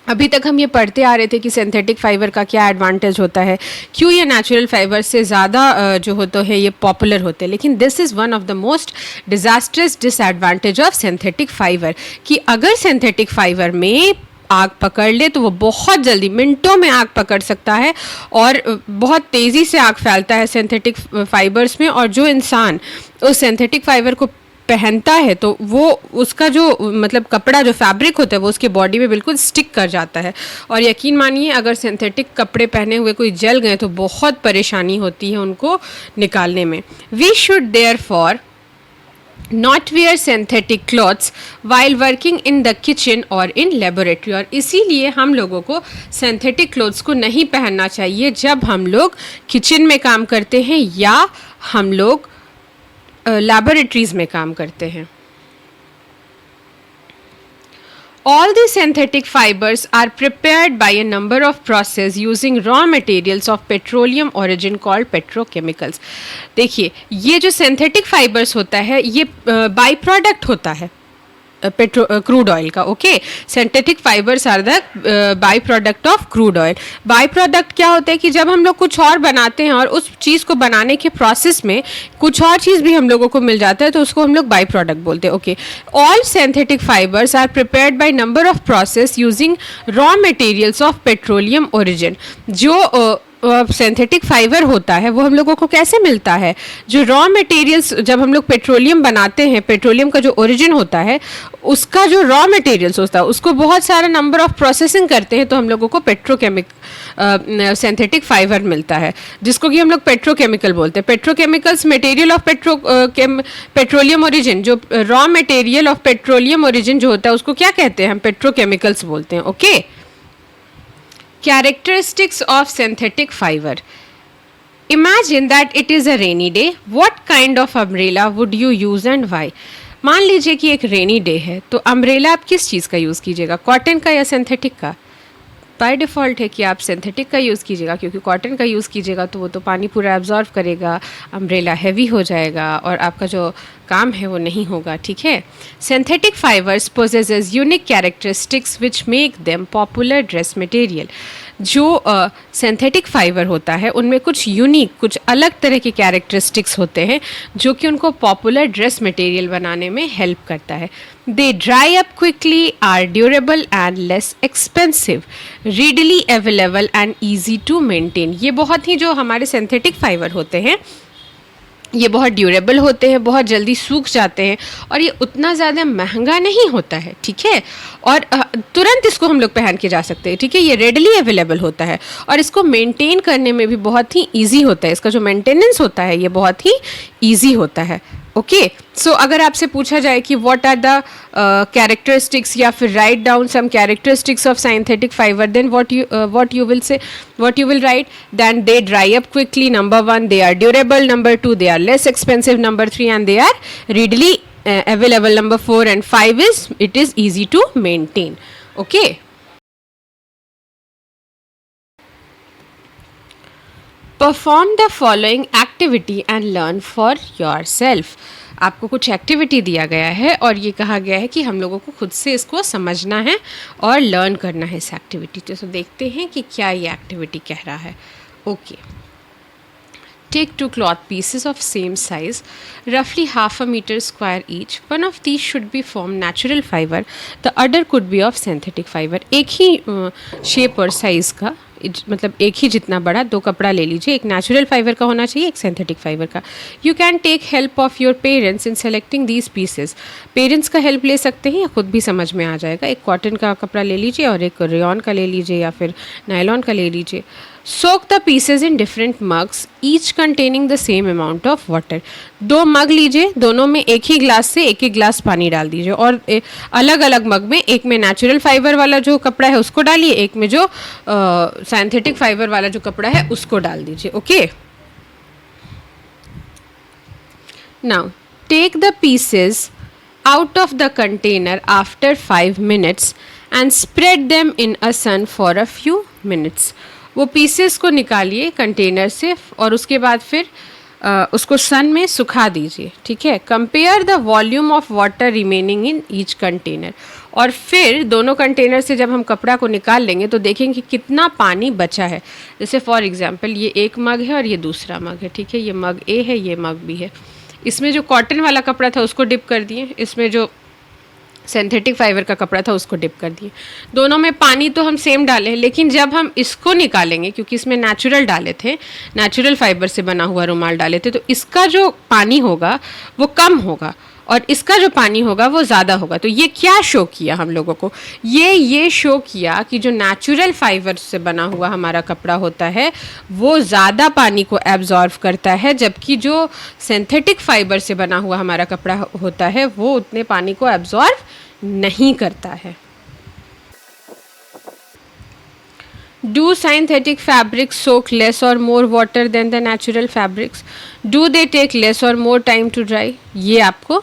अभी तक हम ये पढ़ते आ रहे थे कि synthetic fibre का क्या एडवांटेज होता है, क्यों ये नेचुरल फाइबर से ज़्यादा जो होते हैं ये पॉपुलर होते हैं. लेकिन this is one of the most disastrous disadvantage of synthetic fibre कि अगर सिंथेटिक फाइबर में आग पकड़ ले तो वो बहुत जल्दी, मिनटों में आग पकड़ सकता है और बहुत तेज़ी से आग फैलता है सिंथेटिक फाइबर्स में. और जो इंसान उस सिंथेटिक फाइबर को पहनता है तो वो उसका जो मतलब कपड़ा जो फैब्रिक होता है वो उसके बॉडी में बिल्कुल स्टिक कर जाता है. और यकीन मानिए अगर सिंथेटिक कपड़े पहने हुए कोई जल गए तो बहुत परेशानी होती है उनको निकालने में. We should therefore not wear synthetic clothes while working in the kitchen or in laboratory. और इसीलिए हम लोगों को सिंथेटिक क्लोथ्स को नहीं पहनना चाहिए जब हम लोग किचन में काम करते हैं या हम लोग लैबोरेटरीज में काम करते हैं. All the synthetic fibers are prepared by a number of processes using raw materials of petroleum origin called petrochemicals. देखिए ये जो सिंथेटिक फाइबर्स होता है ये बाई प्रोडक्ट होता है क्रूड ऑयल का. Okay, synthetic fibres are the by product of crude oil. By product क्या होता है कि जब हम लोग कुछ और बनाते हैं और उस चीज़ को बनाने के प्रोसेस में कुछ और चीज़ भी हम लोगों को मिल जाता है तो उसको हम लोग बाई प्रोडक्ट बोलते हैं. Okay, all synthetic fibres are prepared by number of process using raw materials of petroleum origin. जो सिंथेटिक फाइबर होता है वो हम लोगों को कैसे मिलता है? जो रॉ मटेरियल्स, जब हम लोग पेट्रोलियम बनाते हैं, पेट्रोलियम का जो ओरिजिन होता है उसका जो रॉ मटेरियल्स होता है उसको बहुत सारा नंबर ऑफ प्रोसेसिंग करते हैं तो हम लोगों को सिंथेटिक फाइबर मिलता है जिसको कि हम लोग पेट्रोकेमिकल बोलते हैं. Petrochemicals material of petroleum origin, जो raw material of petroleum origin जो होता है उसको क्या कहते हैं? हम पेट्रोकेमिकल्स बोलते हैं. Okay, Characteristics of synthetic fiber. Imagine that it is a rainy day. What kind of umbrella would you use and why? मान लीजिए कि एक रेनी डे है तो अम्ब्रेला आप किस चीज़ का यूज़ कीजिएगा, कॉटन का या सिंथेटिक का? बाय डिफ़ॉल्ट है कि आप सिंथेटिक का यूज़ कीजिएगा क्योंकि कॉटन का यूज़ कीजिएगा तो वो तो पानी पूरा एब्जॉर्व करेगा, अम्ब्रेला हैवी हो जाएगा और आपका जो काम है वो नहीं होगा. ठीक है. Synthetic fibres possesses unique characteristics which make them popular dress material. जो सिंथेटिक फाइबर होता है उनमें कुछ यूनिक, कुछ अलग तरह के कैरेक्टरिस्टिक्स होते हैं जो कि उनको पॉपुलर ड्रेस मटेरियल बनाने में हेल्प करता है. They dry up quickly, are durable and less expensive, readily available and easy to maintain. ये बहुत ही जो हमारे सिंथेटिक फाइबर होते हैं ये बहुत ड्यूरेबल होते हैं, बहुत जल्दी सूख जाते हैं और ये उतना ज़्यादा महंगा नहीं होता है. ठीक है, और तुरंत इसको हम लोग पहन के जा सकते हैं. ठीक है, ये रेडली अवेलेबल होता है और इसको मेंटेन करने में भी बहुत ही इजी होता है. इसका जो मेंटेनेंस होता है ये बहुत ही इजी होता है. ओके, सो अगर आपसे पूछा जाए कि व्हाट आर द कैरेक्टरिस्टिक्स या फिर write down some characteristics of synthetic fibre, then what you will say, what you will write, then they dry up quickly, number 1, they are durable, number 2, they are less expensive, number 3, and they are readily available, number 4 and 5 is it is easy to maintain. Okay, perform the following activity and learn for your self. आपको कुछ activity दिया गया है और ये कहा गया है कि हम लोगों को खुद से इसको समझना है और लर्न करना है इस एक्टिविटी. तो देखते हैं कि क्या ये एक्टिविटी कह रहा है. Okay, take 2 cloth pieces of same size, roughly half a meter square each. One of these should be from natural fiber, the other could be of synthetic fiber. एक ही शेप और साइज़ का, मतलब एक ही जितना बड़ा 2 कपड़ा ले लीजिए. एक नेचुरल फाइबर का होना चाहिए, एक सिंथेटिक फाइबर का. You can take help of your parents in selecting these pieces. Parents का हेल्प ले सकते हैं या खुद भी समझ में आ जाएगा. एक कॉटन का कपड़ा ले लीजिए और एक रेयॉन का ले लीजिए या फिर नायलॉन का ले लीजिए. Soak the pieces in different mugs, each containing the same amount of water. 2 mug लीजिए, दोनों में एक ही ग्लास से एक एक ग्लास पानी डाल दीजिए और अलग अलग मग में, एक में नेचुरल फाइबर वाला जो कपड़ा है उसको डालिए, एक में जो सिंथेटिक फाइबर वाला जो कपड़ा है उसको डाल दीजिए. Okay, now take the pieces out of the container after 5 minutes and spread them in a sun for a few minutes. वो पीसेस को निकालिए कंटेनर से और उसके बाद फिर उसको सन में सुखा दीजिए. ठीक है, compare the volume of water remaining in each container. और फिर दोनों कंटेनर से जब हम कपड़ा को निकाल लेंगे तो देखेंगे कि कितना पानी बचा है. जैसे फॉर एग्जांपल ये एक मग है और ये दूसरा मग है. ठीक है, ये मग ए है, ये मग बी है. इसमें जो कॉटन वाला कपड़ा था उसको डिप कर दिए, इसमें जो सिंथेटिक फाइबर का कपड़ा था उसको डिप कर दिए. दोनों में पानी तो हम सेम डाले हैं, लेकिन जब हम इसको निकालेंगे, क्योंकि इसमें नेचुरल डाले थे, नेचुरल फाइबर से बना हुआ रुमाल डाले थे, तो इसका जो पानी होगा वो कम होगा और इसका जो पानी होगा वो ज़्यादा होगा. तो ये क्या शो किया हम लोगों को, ये शो किया कि जो नेचुरल फाइबर से बना हुआ हमारा कपड़ा होता है वो ज़्यादा पानी को एब्जॉर्व करता है, जबकि जो सिंथेटिक फाइबर से बना हुआ हमारा कपड़ा होता है वो उतने पानी को एब्जॉर्व नहीं करता है. Do synthetic fabrics soak less or more water than the natural fabrics? Do they take less or more time to dry? ये आपको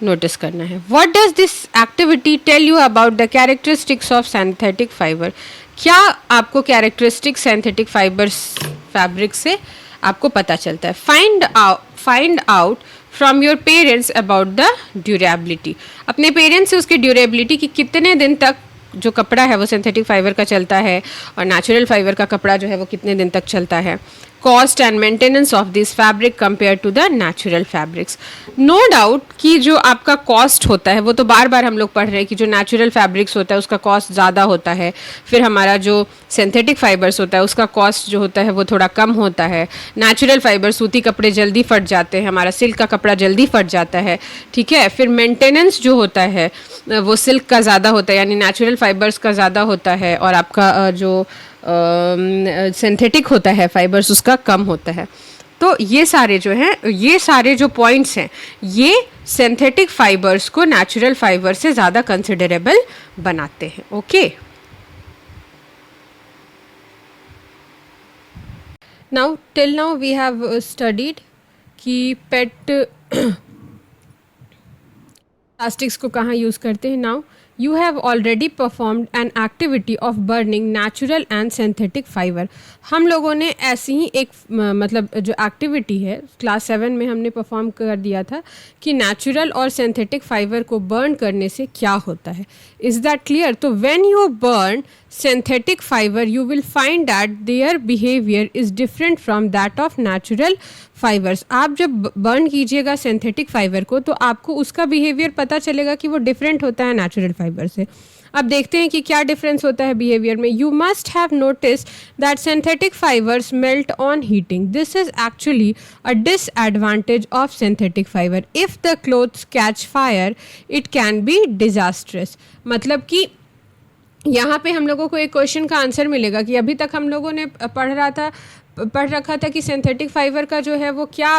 नोटिस करना है. What does this activity tell you about the characteristics of synthetic fiber? क्या आपको characteristic synthetic fabric से आपको पता चलता है. Find out from your parents about the durability. अपने पेरेंट्स से उसकी ड्यूरेबिलिटी की कितने दिन तक जो कपड़ा है वो सिंथेटिक फाइबर का चलता है और नेचुरल फाइबर का कपड़ा जो है वो कितने दिन तक चलता है. Cost and maintenance of this fabric compare to the natural fabrics. No doubt कि जो आपका कॉस्ट होता है वो तो बार बार हम लोग पढ़ रहे हैं कि जो नेचुरल फैब्रिक्स होता है उसका कॉस्ट ज़्यादा होता है, फिर हमारा जो सिंथेटिक फाइबर्स होता है उसका कॉस्ट जो होता है वो थोड़ा कम होता है. नेचुरल फाइबर सूती कपड़े जल्दी फट जाते हैं, हमारा सिल्क का कपड़ा जल्दी फट जाता है. ठीक है, फिर मेंटेनेंस जो होता है वो सिल्क का ज़्यादा होता है, यानी नेचुरल फाइबर्स का ज़्यादा होता है, और आपका जो सिंथेटिक होता है फाइबर्स उसका कम होता है. तो ये सारे जो हैं, ये सारे जो पॉइंट्स हैं ये सिंथेटिक फाइबर्स को नेचुरल फाइबर से ज़्यादा कंसिडरेबल बनाते हैं. Okay, now till now we have studied कि पेट प्लास्टिक्स को कहाँ यूज़ करते हैं. Now you have already performed an activity of burning natural and synthetic fiber. हम लोगों ने ऐसी ही एक मतलब जो एक्टिविटी है क्लास 7 में हमने परफॉर्म कर दिया था कि नेचुरल और सिंथेटिक फाइबर को बर्न करने से क्या होता है. Is that clear? तो when you burn synthetic fiber you will find that their behavior is different from that of natural fibers. आप जब बर्न कीजिएगा सिंथेटिक फाइबर को तो आपको उसका बिहेवियर पता चलेगा कि वो डिफरेंट होता है नेचुरल फाइबर से. अब देखते हैं कि क्या डिफरेंस होता है बिहेवियर में. You must have notice that synthetic fibres melt on heating. This is actually a disadvantage of synthetic fibre. If the clothes catch fire it can B disastrous. मतलब कि यहाँ पे हम लोगों को एक क्वेश्चन का आंसर मिलेगा कि अभी तक हम लोगों ने पढ़ रखा था कि सिंथेटिक फाइबर का जो है वो क्या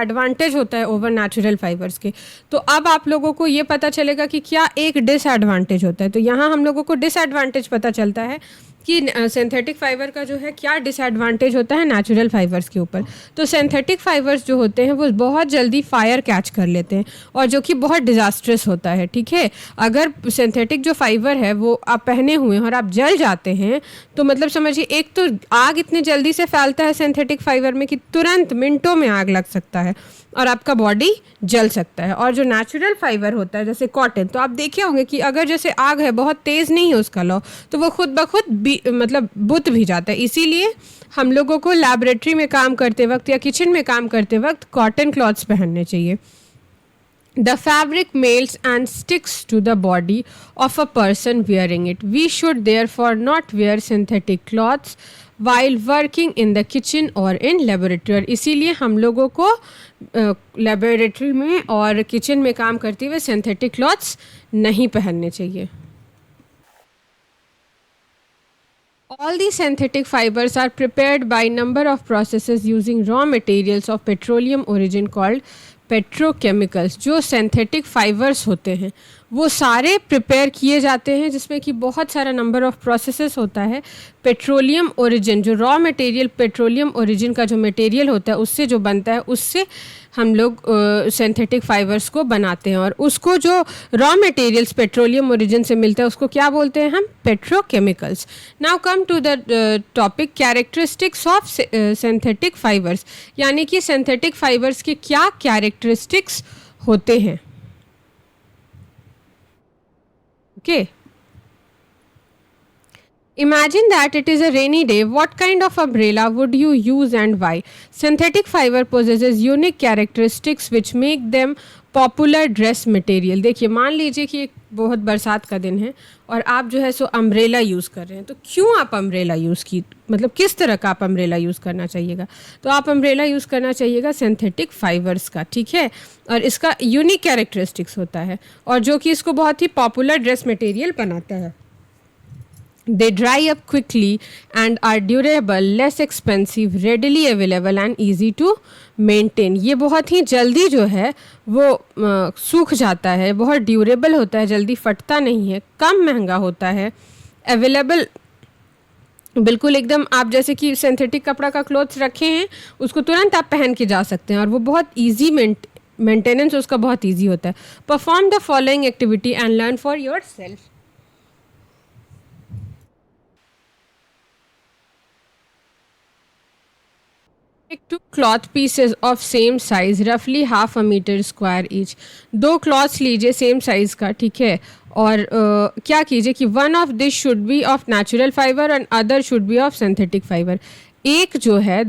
एडवांटेज होता है ओवर नेचुरल फाइबर्स के. तो अब आप लोगों को ये पता चलेगा कि क्या एक डिसएडवांटेज होता है. तो यहाँ हम लोगों को डिसएडवांटेज पता चलता है कि सिंथेटिक फाइबर का जो है क्या डिसएडवांटेज होता है नेचुरल फाइबर्स के ऊपर. तो सिंथेटिक फाइबर्स जो होते हैं वो बहुत जल्दी फायर कैच कर लेते हैं और जो कि बहुत डिजास्ट्रस होता है. ठीक है, अगर सिंथेटिक जो फाइबर है वो आप पहने हुए हैं और आप जल जाते हैं तो मतलब समझिए एक तो आग इतनी जल्दी से फैलता है सिंथेटिक फाइबर में कि तुरंत मिनटों में आग लग सकता है और आपका बॉडी जल सकता है. और जो नेचुरल फाइबर होता है जैसे कॉटन, तो आप देखे होंगे कि अगर जैसे आग है बहुत तेज़ नहीं है उसका लौ तो वो खुद ब खुद मतलब बुझ भी जाता है. इसीलिए हम लोगों को लैबोरेटरी में काम करते वक्त या किचन में काम करते वक्त कॉटन क्लॉथ्स पहनने चाहिए. The fabric melts and sticks to the body of a person wearing it. We should therefore not wear synthetic cloths while working in the kitchen or in laboratory. और इसीलिए हम लोगों को लेबोरेटरी में और kitchen में काम करते हुए सिंथेटिक क्लॉथ्स नहीं पहनने चाहिए. All these synthetic fibers are prepared by number of processes using raw materials of petroleum origin called petrochemicals. जो सिंथेटिक फाइबर्स होते हैं वो सारे प्रिपेयर किए जाते हैं जिसमें कि बहुत सारा नंबर ऑफ प्रोसेसेस होता है. पेट्रोलियम ओरिजिन जो रॉ मटेरियल पेट्रोलियम ओरिजिन का जो मटेरियल होता है उससे जो बनता है उससे हम लोग सिंथेटिक फाइबर्स को बनाते हैं. और उसको जो रॉ मटेरियल्स पेट्रोलियम ओरिजिन से मिलता है उसको क्या बोलते हैं हम? Petrochemicals. Now come to the topic characteristics of synthetic fibres. यानी कि सिंथेटिक फाइबर्स के क्या कैरेक्टरिस्टिक्स होते हैं. Okay. Imagine that it is a rainy day. What kind of umbrella would you use and why? Synthetic fiber possesses unique characteristics which make them popular dress material. देखिए मान लीजिए कि एक बहुत बरसात का दिन है और आप जो है सो अम्ब्रेला यूज़ कर रहे हैं. तो क्यों आप अम्ब्रेला यूज़ की मतलब किस तरह का आप अम्ब्रेला यूज़ करना चाहिएगा? तो आप अम्ब्रेला यूज़ करना चाहिएगा सिंथेटिक फाइबर्स का. ठीक है, और इसका यूनिक कैरेक्टरिस्टिक्स होता है और जो कि इसको बहुत ही पॉपुलर ड्रेस मटेरियल बनाता है. They dry up quickly and are durable, less expensive, readily available and easy to maintain. ये बहुत ही जल्दी जो है वो सूख जाता है, बहुत ड्यूरेबल होता है, जल्दी फटता नहीं है, कम महंगा होता है, अवेलेबल बिल्कुल एकदम आप जैसे कि सिंथेटिक कपड़ा का क्लोथ्स रखे हैं उसको तुरंत आप पहन के जा सकते हैं और वो बहुत ईजी मेंटेनेंस उसका बहुत ईजी होता है. Perform the following activity and learn for your self. Take 2 cloth pieces of same size, roughly half a meter square each. 2 clothes लीजिए सेम साइज़ का. ठीक है, और क्या कीजिए कि one of this should be of natural fibre and other should be of synthetic fibre. एक जो है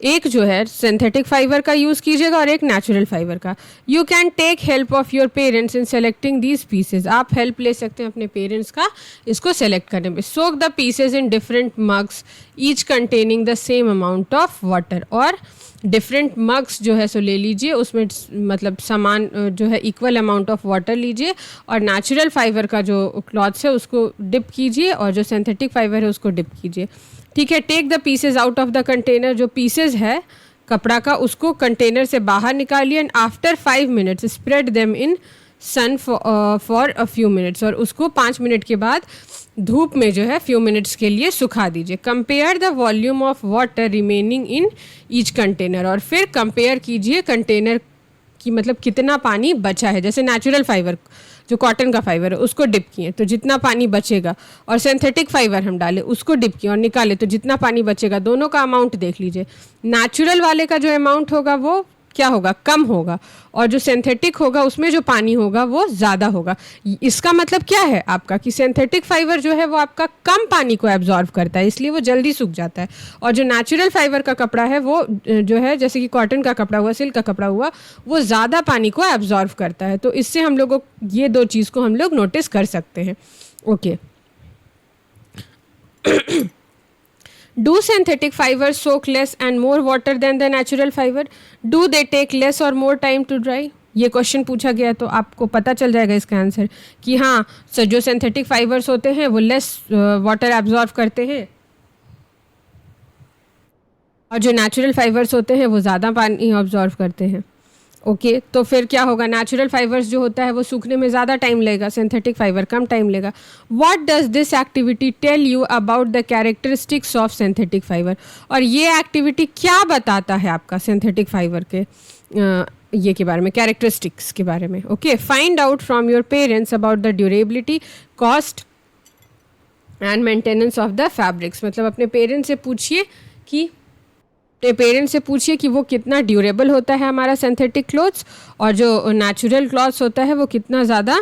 एक जो है सिंथेटिक फाइबर का यूज़ कीजिएगा और एक नेचुरल फाइबर का. You can take help of your parents in selecting these pieces. आप हेल्प ले सकते हैं अपने पेरेंट्स का इसको सेलेक्ट करने में. Soak the pieces in different mugs each containing the same amount of water. और डिफरेंट मग्स जो है सो ले लीजिए उसमें मतलब समान जो है इक्वल अमाउंट ऑफ वाटर लीजिए और नेचुरल फाइबर का जो क्लॉथ्स है उसको डिप कीजिए और जो सिंथेटिक फाइबर है उसको डिप कीजिए. ठीक है, take the pieces out of the container. जो पीसेज है कपड़ा का उसको कंटेनर से बाहर निकालिए and after 5 minutes spread them in sun for a few minutes. और उसको 5 मिनट के बाद धूप में जो है फ्यू मिनट्स के लिए सुखा दीजिए. Compare the volume of water remaining in each container. और फिर कंपेयर कीजिए कंटेनर कि मतलब कितना पानी बचा है. जैसे नेचुरल फाइबर जो कॉटन का फाइबर है उसको डिप किए तो जितना पानी बचेगा, और सिंथेटिक फाइबर हम डालें उसको डिप किए और निकाले तो जितना पानी बचेगा, दोनों का अमाउंट देख लीजिए। नेचुरल वाले का जो अमाउंट होगा वो क्या होगा, कम होगा, और जो सिंथेटिक होगा उसमें जो पानी होगा वो ज़्यादा होगा। इसका मतलब क्या है आपका कि सिंथेटिक फाइबर जो है वो आपका कम पानी को एब्जॉर्व करता है, इसलिए वो जल्दी सूख जाता है, और जो नेचुरल फाइबर का कपड़ा है वो जो है जैसे कि कॉटन का कपड़ा हुआ, सिल्क का कपड़ा हुआ, वो ज़्यादा पानी को एब्जॉर्व करता है। तो इससे हम लोगों ये दो चीज़ को हम लोग नोटिस कर सकते हैं। Okay Do synthetic fibers soak less and more water than the natural fiber? Do they take less or more time to dry? ये क्वेश्चन पूछा गया तो आपको पता चल जाएगा इसका आंसर कि हाँ, जो सिंथेटिक फाइबर्स होते हैं वो लेस वाटर एब्जॉर्व करते हैं, और जो नेचुरल फाइबर्स होते हैं वो ज़्यादा पानी ऑब्जॉर्व करते हैं। ओके तो फिर क्या होगा, नेचुरल फाइबर्स जो होता है वो सूखने में ज़्यादा टाइम लगेगा, सिंथेटिक फाइबर कम टाइम लेगा। What does this activity tell you about the characteristics of synthetic fibre? और ये एक्टिविटी क्या बताता है आपका सिंथेटिक फाइबर के ये के बारे में, कैरेक्टरिस्टिक्स के बारे में। Okay, find out from your parents about the durability, cost and maintenance of the fabrics. मतलब अपने पेरेंट्स से पूछिए कि वो कितना ड्यूरेबल होता है हमारा सिंथेटिक क्लॉथ्स, और जो नेचुरल क्लॉथ्स होता है वो कितना ज़्यादा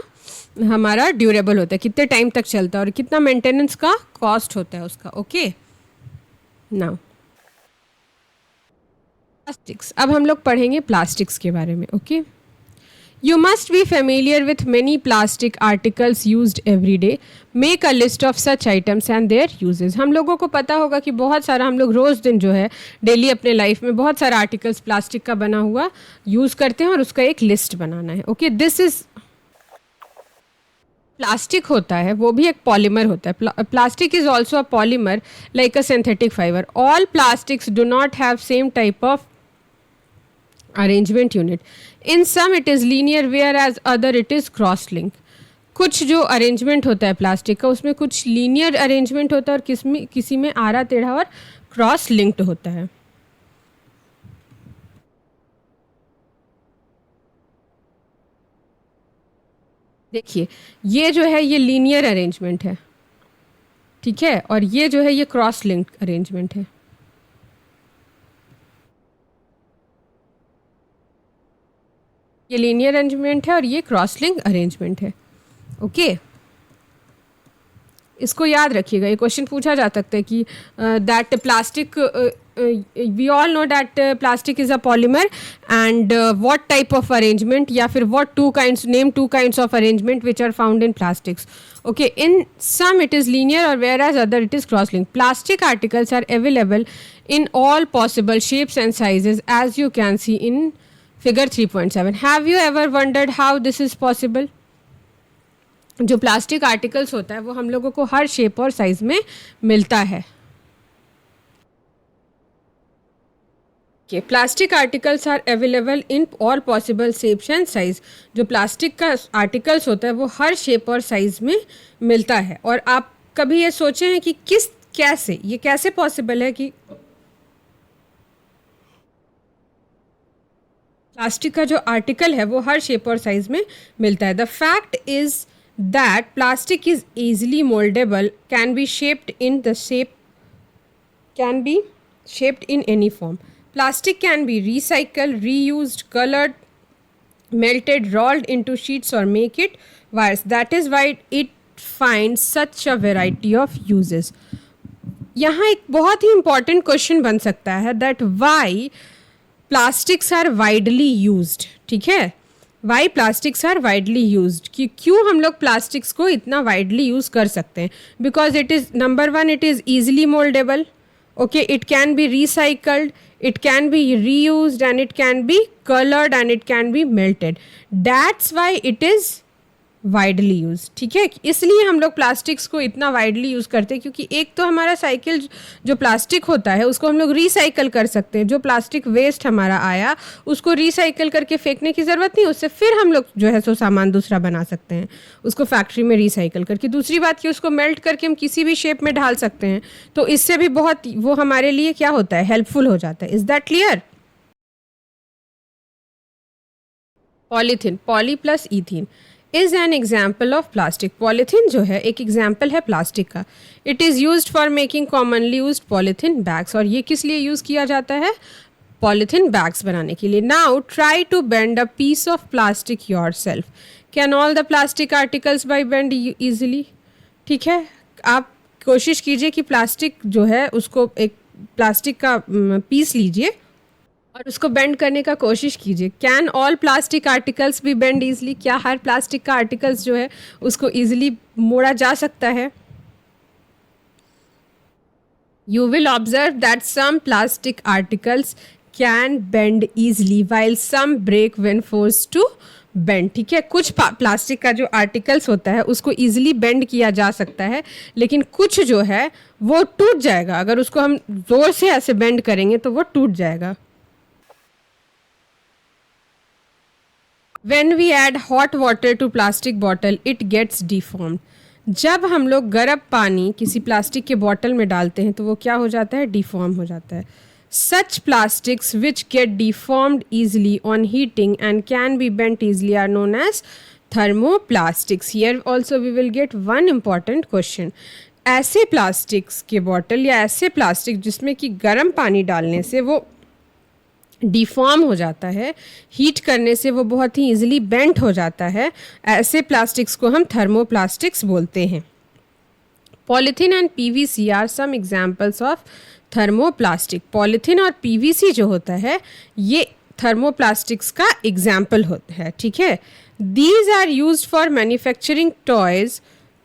हमारा ड्यूरेबल होता है, कितने टाइम तक चलता है, और कितना मेंटेनेंस का कॉस्ट होता है उसका। ओके नाउ प्लास्टिक्स, अब हम लोग पढ़ेंगे प्लास्टिक्स के बारे में। Okay You must be familiar with many plastic articles used every day. Make a list of such items and their uses. हम लोगों को पता होगा कि बहुत सारा हम लोग रोज़ दिन जो है डेली अपने लाइफ में बहुत सारा आर्टिकल्स प्लास्टिक का बना हुआ यूज़ करते हैं, और उसका एक लिस्ट बनाना है। ओके दिस इज़ प्लास्टिक होता है वो भी एक पॉलीमर होता है। Plastic is also a polymer like a synthetic fibre. All plastics do not have same type of arrangement unit. In some it is linear whereas other it is cross link. कुछ जो arrangement होता है plastic का उसमें कुछ linear arrangement होता है, और किसी में आड़ा टेढ़ा और क्रॉस लिंक्ड होता है। देखिए ये जो है ये लीनियर अरेंजमेंट है, ठीक है, और ये जो है ये क्रॉस लिंक्ड अरेंजमेंट है। ये लीनियर अरेंजमेंट है और ये क्रॉस लिंक अरेंजमेंट है। ओके इसको याद रखिएगा, ये क्वेश्चन पूछा जा सकता है कि that plastic, we all know that plastic is a polymer, and what type of arrangement, या फिर what name two kinds of arrangement which are found in plastics. Okay in some it is linear और whereas other it is cross link. Plastic articles are available in all possible shapes and sizes as you can see in figure 3.7. Have you ever wondered how this is possible? जो plastic articles होता है वो हम लोगों को हर shape और size में मिलता है। Plastic articles are available in all possible shapes and size. जो प्लास्टिक का आर्टिकल्स होता है वो हर शेप और साइज में मिलता है। और आप कभी ये सोचे हैं कि ये कैसे पॉसिबल है कि प्लास्टिक का जो आर्टिकल है वो हर शेप और साइज में मिलता है? The fact is that plastic is easily moldable, can be shaped in any form. Plastic can be recycled, reused, colored, melted, rolled into sheets or make it wires. That is why it finds such a variety of uses. यहाँ एक बहुत ही important question बन सकता है that why plastics are widely used. ठीक है, why plastics are widely used, कि क्यों हम लोग प्लास्टिक्स को इतना वाइडली यूज़ कर सकते हैं? Because it is number one, it is easily mouldable. Okay it can be recycled, it can be reused, and it can be colored, and it can be melted. That's why it is widely use. ठीक है, इसलिए हम लोग plastics को इतना widely use करते हैं क्योंकि एक तो हमारा साइकिल जो प्लास्टिक होता है उसको हम लोग रिसाइकल कर सकते हैं. जो प्लास्टिक वेस्ट हमारा आया उसको रिसाइकल करके फेंकने की ज़रूरत नहीं, उससे फिर हम लोग जो है सो सामान दूसरा बना सकते हैं उसको फैक्ट्री में रिसाइकल करके. दूसरी बात कि उसको मेल्ट करके हम किसी भी शेप में ढाल सकते हैं, तो इससे भी बहुत वो हमारे लिए क्या होता है, हेल्पफुल हो जाता है. Is that clear? Polythene, poly plus ethene. Is an example of plastic. Polythene जो है एक एग्जाम्पल है प्लास्टिक का। It is use for making commonly use polythene bags, और ये किस लिए यूज़ किया जाता है? पॉलीथीन बैग्स बनाने के लिए। Now try to bend a piece of plastic yourself. Can all the plastic articles be bend easily? ठीक है, आप कोशिश कीजिए कि प्लास्टिक जो है उसको एक प्लास्टिक का पीस लीजिए और उसको बेंड करने का कोशिश कीजिए। कैन ऑल प्लास्टिक आर्टिकल्स भी बेंड ईजिली? क्या हर प्लास्टिक का आर्टिकल्स जो है उसको ईजिली मोड़ा जा सकता है? You will observe that some plastic articles can bend easily while some break when forced to bend। ठीक है, कुछ प्लास्टिक का जो आर्टिकल्स होता है उसको ईजिली बेंड किया जा सकता है, लेकिन कुछ जो है वो टूट जाएगा। अगर उसको हम जोर से ऐसे बेंड करेंगे तो वो टूट जाएगा। When we add hot water to plastic bottle, it gets deformed। जब हम लोग गर्म पानी किसी प्लास्टिक के बॉटल में डालते हैं तो वो क्या हो जाता है? डिफॉर्म हो जाता है। Such plastics which get deformed easily on heating and can be bent easily are known as thermoplastics। Here also we will get one important question। ऐसे प्लास्टिक्स के बॉटल या ऐसे प्लास्टिक जिसमें कि गर्म पानी डालने से वो डिफॉर्म हो जाता है, हीट करने से वो बहुत ही इजीली बेंट हो जाता है, ऐसे प्लास्टिक्स को हम थर्मोप्लास्टिक्स बोलते हैं। Polythene and PVC are some examples of thermoplastic. Polythene और पीवीसी जो होता है ये थर्मोप्लास्टिक्स का एग्जाम्पल होता है। ठीक है, these are use for manufacturing toys,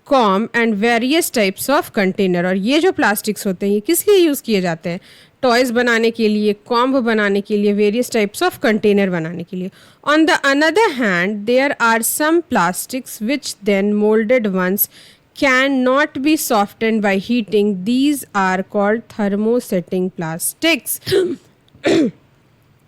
comb and various types of container. और ये जो प्लास्टिक्स होते हैं ये किस लिए यूज़ किए जाते हैं? टॉयज़ बनाने के लिए, कॉम्ब बनाने के लिए, वेरियस टाइप्स ऑफ कंटेनर बनाने के लिए। On the another hand there are some plastics which then moulded once can not be softened by heating। These are called thermosetting plastics।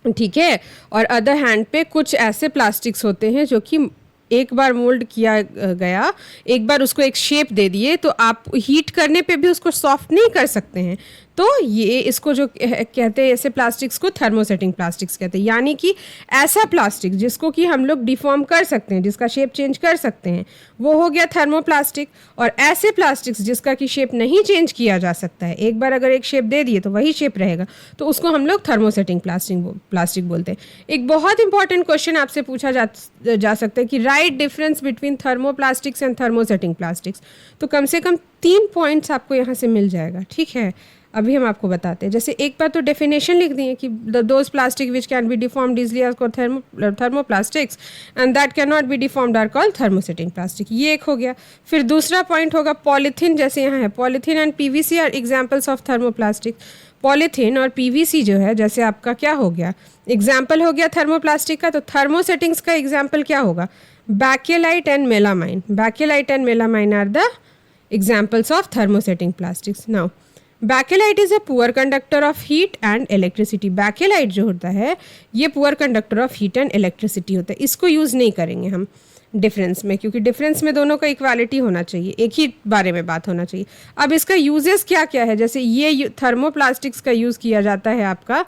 ठीक है, और अदर हैंड पे कुछ ऐसे प्लास्टिक्स होते हैं जो कि एक बार मोल्ड किया गया, एक बार उसको एक शेप दे दिए तो आप हीट करने पे भी उसको सॉफ्ट नहीं कर सकते हैं। तो ये इसको जो कहते हैं ऐसे प्लास्टिक्स को थर्मोसेटिंग प्लास्टिक्स कहते हैं। यानी कि ऐसा प्लास्टिक जिसको कि हम लोग डिफॉर्म कर सकते हैं, जिसका शेप चेंज कर सकते हैं, वो हो गया थर्मोप्लास्टिक। और ऐसे प्लास्टिक्स जिसका कि शेप नहीं चेंज किया जा सकता है, एक बार अगर एक शेप दे दिए तो वही शेप रहेगा, तो उसको हम लोग थर्मोसेटिंग प्लास्टिक बोलते हैं। एक बहुत इंपॉर्टेंट क्वेश्चन आपसे पूछा जा सकता है कि right difference between thermoplastics and thermosetting plastics. तो कम से कम 3 पॉइंट्स आपको यहाँ से मिल जाएगा। ठीक है, अभी हम आपको बताते हैं। जैसे एक बार तो डेफिनेशन लिख दी है कि those plastic which can be deformed easily are called thermoplastics and that can not be deformed are called thermosetting plastic. ये एक हो गया। फिर दूसरा पॉइंट होगा पॉलीथीन। जैसे यहाँ है polythene and PVC are examples of thermoplastic. Polythene और पीवीसी जो है, जैसे आपका क्या हो गया, एग्जाम्पल हो गया थर्मोप्लास्टिक का। तो थर्मोसेटिंग्स का एग्जाम्पल क्या होगा? Bakelite and melamine. Bakelite and melamine are the examples of thermosetting plastics। Now, bakelite is a poor conductor of heat and electricity। bakelite जो होता है ये poor conductor of heat and electricity होता है। इसको यूज़ नहीं करेंगे हम डिफरेंस में, क्योंकि डिफरेंस में दोनों का इक्वालिटी होना चाहिए, एक ही बारे में बात होना चाहिए। अब इसका यूजेस क्या क्या है? जैसे ये थर्मोप्लास्टिक्स का यूज़ किया जाता है आपका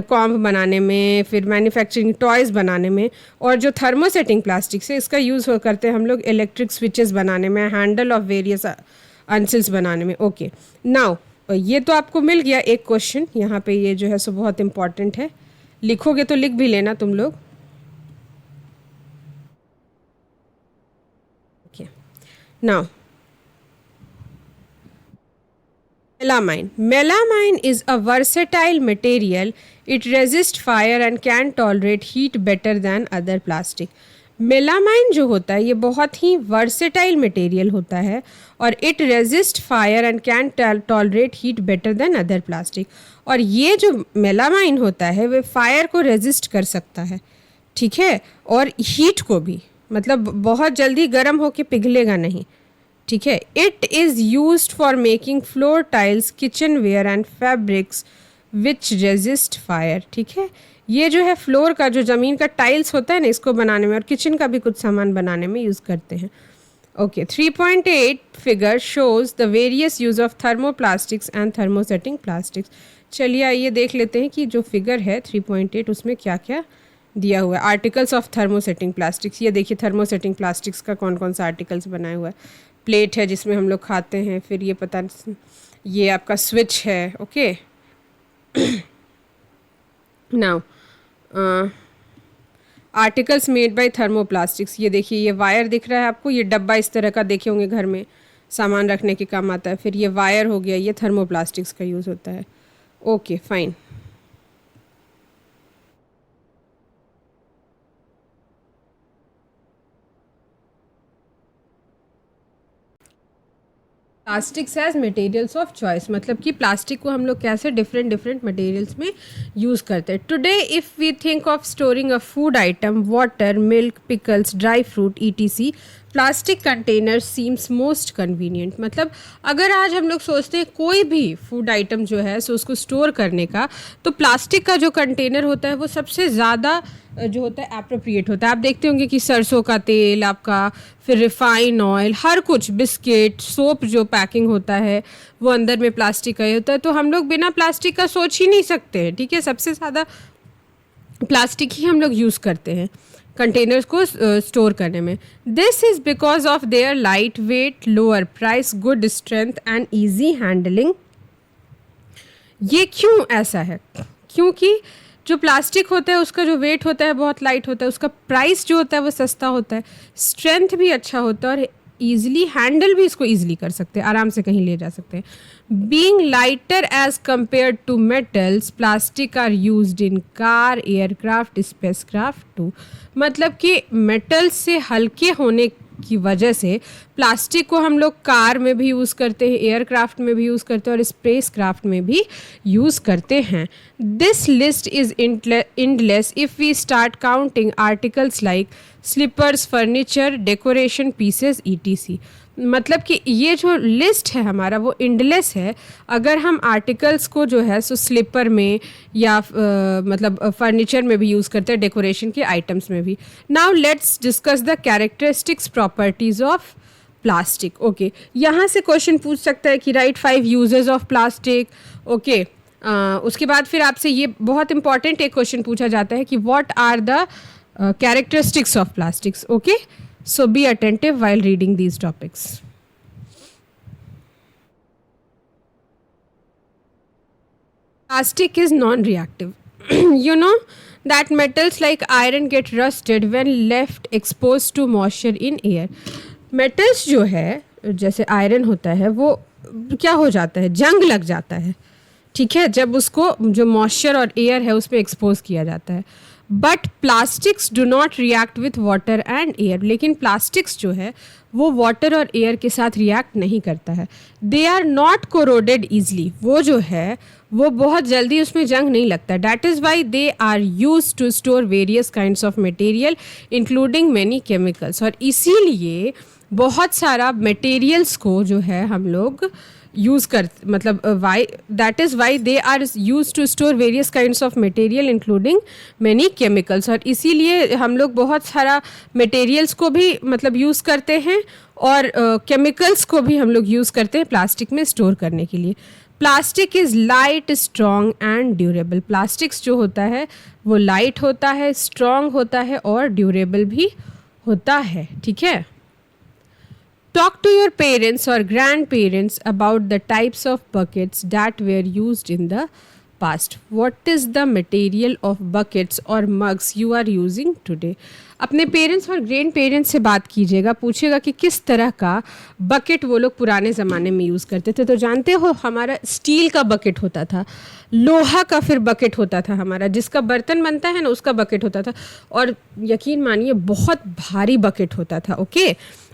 कॉम्ब बनाने में, फिर मैन्युफैक्चरिंग टॉयज़ बनाने में। और जो थर्मोसेटिंग प्लास्टिक्स है इसका यूज़ करते हैं हम लोग इलेक्ट्रिक स्विचेस बनाने में, हैंडल ऑफ वेरियस अंसिल्स बनाने में। ओके, नाउ ये तो आपको मिल गया एक क्वेश्चन यहाँ पे, ये जो है सो बहुत इंपॉर्टेंट है, लिखोगे तो लिख भी लेना तुम लोग। Okay, now melamine। melamine is a versatile material। It resists fire and can tolerate heat better than other plastic। melamine जो होता है ये बहुत ही versatile material होता है और it resist fire and can tolerate heat better than other plastic। और ये जो melamine होता है वो फायर को रेजिस्ट कर सकता है, ठीक है, और हीट को भी, मतलब बहुत जल्दी गर्म होके पिघलेगा नहीं, ठीक है। It is used for making floor tiles, kitchenware and fabrics which resist fire. ठीक है, ये जो है फ्लोर का, जो ज़मीन का टाइल्स होता है ना, इसको बनाने में और किचन का भी कुछ सामान बनाने में यूज़ करते हैं। Okay, 3.8 figure shows the various use of thermoplastics and thermosetting plastics. चलिए आइए देख लेते हैं कि जो फिगर है 3.8 उसमें क्या क्या दिया हुआ है आर्टिकल्स ऑफ थर्मोसेटिंग प्लास्टिक्स। ये देखिए थर्मोसेटिंग प्लास्टिक्स का कौन कौन सा आर्टिकल्स बनाया हुआ है। प्लेट है जिसमें हम लोग खाते हैं, फिर ये आपका स्विच है। Okay now articles made by thermoplastics. ये देखिए ये वायर दिख रहा है आपको, ये डब्बा इस तरह का देखे होंगे घर में, सामान रखने के काम आता है। फिर ये वायर हो गया, ये थर्मोप्लास्टिक्स का यूज़ होता है। Okay fine. Plastics as materials of choice, मतलब कि प्लास्टिक को हम लोग कैसे डिफरेंट डिफरेंट मटेरियल्स में यूज़ करते हैं। Today if we think of storing a food item, water, milk, pickles, dry fruit ETC, plastic container seems most convenient. मतलब अगर आज हम लोग सोचते हैं कोई भी फूड आइटम जो है सो उसको स्टोर करने का, तो प्लास्टिक का जो कंटेनर होता है वो सबसे ज़्यादा जो होता है एप्रोप्रिएट होता है। आप देखते होंगे कि सरसों का तेल आपका, फिर रिफाइन ऑयल, हर कुछ, बिस्किट, सोप जो पैकिंग होता है वो अंदर में प्लास्टिक का ही होता है। तो हम लोग बिना प्लास्टिक का सोच ही नहीं सकते हैं, ठीक है। सबसे ज़्यादा प्लास्टिक ही हम लोग यूज़ करते हैं कंटेनर्स को स्टोर करने में। This is because of their light weight, lower price, good strength and easy handling. ये क्यों ऐसा है? क्योंकि जो प्लास्टिक होता है उसका जो वेट होता है बहुत लाइट होता है, उसका प्राइस जो होता है वो सस्ता होता है, स्ट्रेंथ भी अच्छा होता है, और ईजिली हैंडल भी इसको ईजिली कर सकते हैं, आराम से कहीं ले जा सकते हैं। Being lighter as compare to metals, plastic are used in car, aircraft, spacecraft too. मतलब कि मेटल से हल्के होने की वजह से प्लास्टिक को हम लोग कार में भी यूज़ करते हैं, एयरक्राफ्ट में भी यूज़ करते हैं, और स्पेस क्राफ्ट में भी यूज़ करते हैं। This list is endless if we start counting articles like slippers, furniture, decoration pieces ETC। मतलब कि ये जो लिस्ट है हमारा वो इंडलेस है अगर हम आर्टिकल्स को जो है सो स्लीपर में या मतलब फर्नीचर में भी यूज़ करते हैं, डेकोरेशन के आइटम्स में भी। Now let's discuss the characteristics properties of plastic. Okay, यहाँ से क्वेश्चन पूछ सकता है कि right 5 uses of plastic. Okay, उसके बाद फिर आपसे ये बहुत इंपॉर्टेंट एक क्वेश्चन पूछा जाता है कि what are the characteristics of plastics. Okay, so be attentive while reading these topics. Plastic is non-reactive. You know that metals like iron get rusted when left exposed to moisture in air. Metals जो है जैसे iron होता है वो क्या हो जाता है, जंग लग जाता है, ठीक है, जब उसको जो मॉइस्चर और एयर है उसमें एक्सपोज किया जाता है। But plastics do not react with water and air. लेकिन प्लास्टिक्स जो है वो वाटर और एयर के साथ रिएक्ट नहीं करता है। They are not corroded easily. वो जो है वो बहुत जल्दी उसमें जंग नहीं लगता। That is why they are use to store various kinds of material including many chemicals. और इसीलिए बहुत सारा मटेरियल्स को जो है हम लोग यूज़ कर, मतलब why, that is why they are use to store various kinds of material including many chemicals. और इसीलिए हम लोग बहुत सारा मटेरियल्स को भी मतलब यूज़ करते हैं और केमिकल्स को भी हम लोग यूज़ करते हैं प्लास्टिक में स्टोर करने के लिए। Plastic is light, strong and durable. Plastics जो होता है वो लाइट होता है, स्ट्रॉन्ग होता है और ड्यूरेबल भी होता है, ठीक है। Talk to your parents or grandparents about the types of buckets that were used in the past. What is the material of buckets or mugs you are using today? अपने parents और grand parents से बात कीजिएगा, पूछिएगा कि किस तरह का बकेट वो लोग पुराने ज़माने में यूज़ करते थे। तो जानते हो हमारा स्टील का बकेट होता था, लोहा का फिर बकेट होता था हमारा, जिसका बर्तन बनता है ना उसका बकेट होता था, और यकीन मानिए बहुत भारी बकेट होता था। Okay,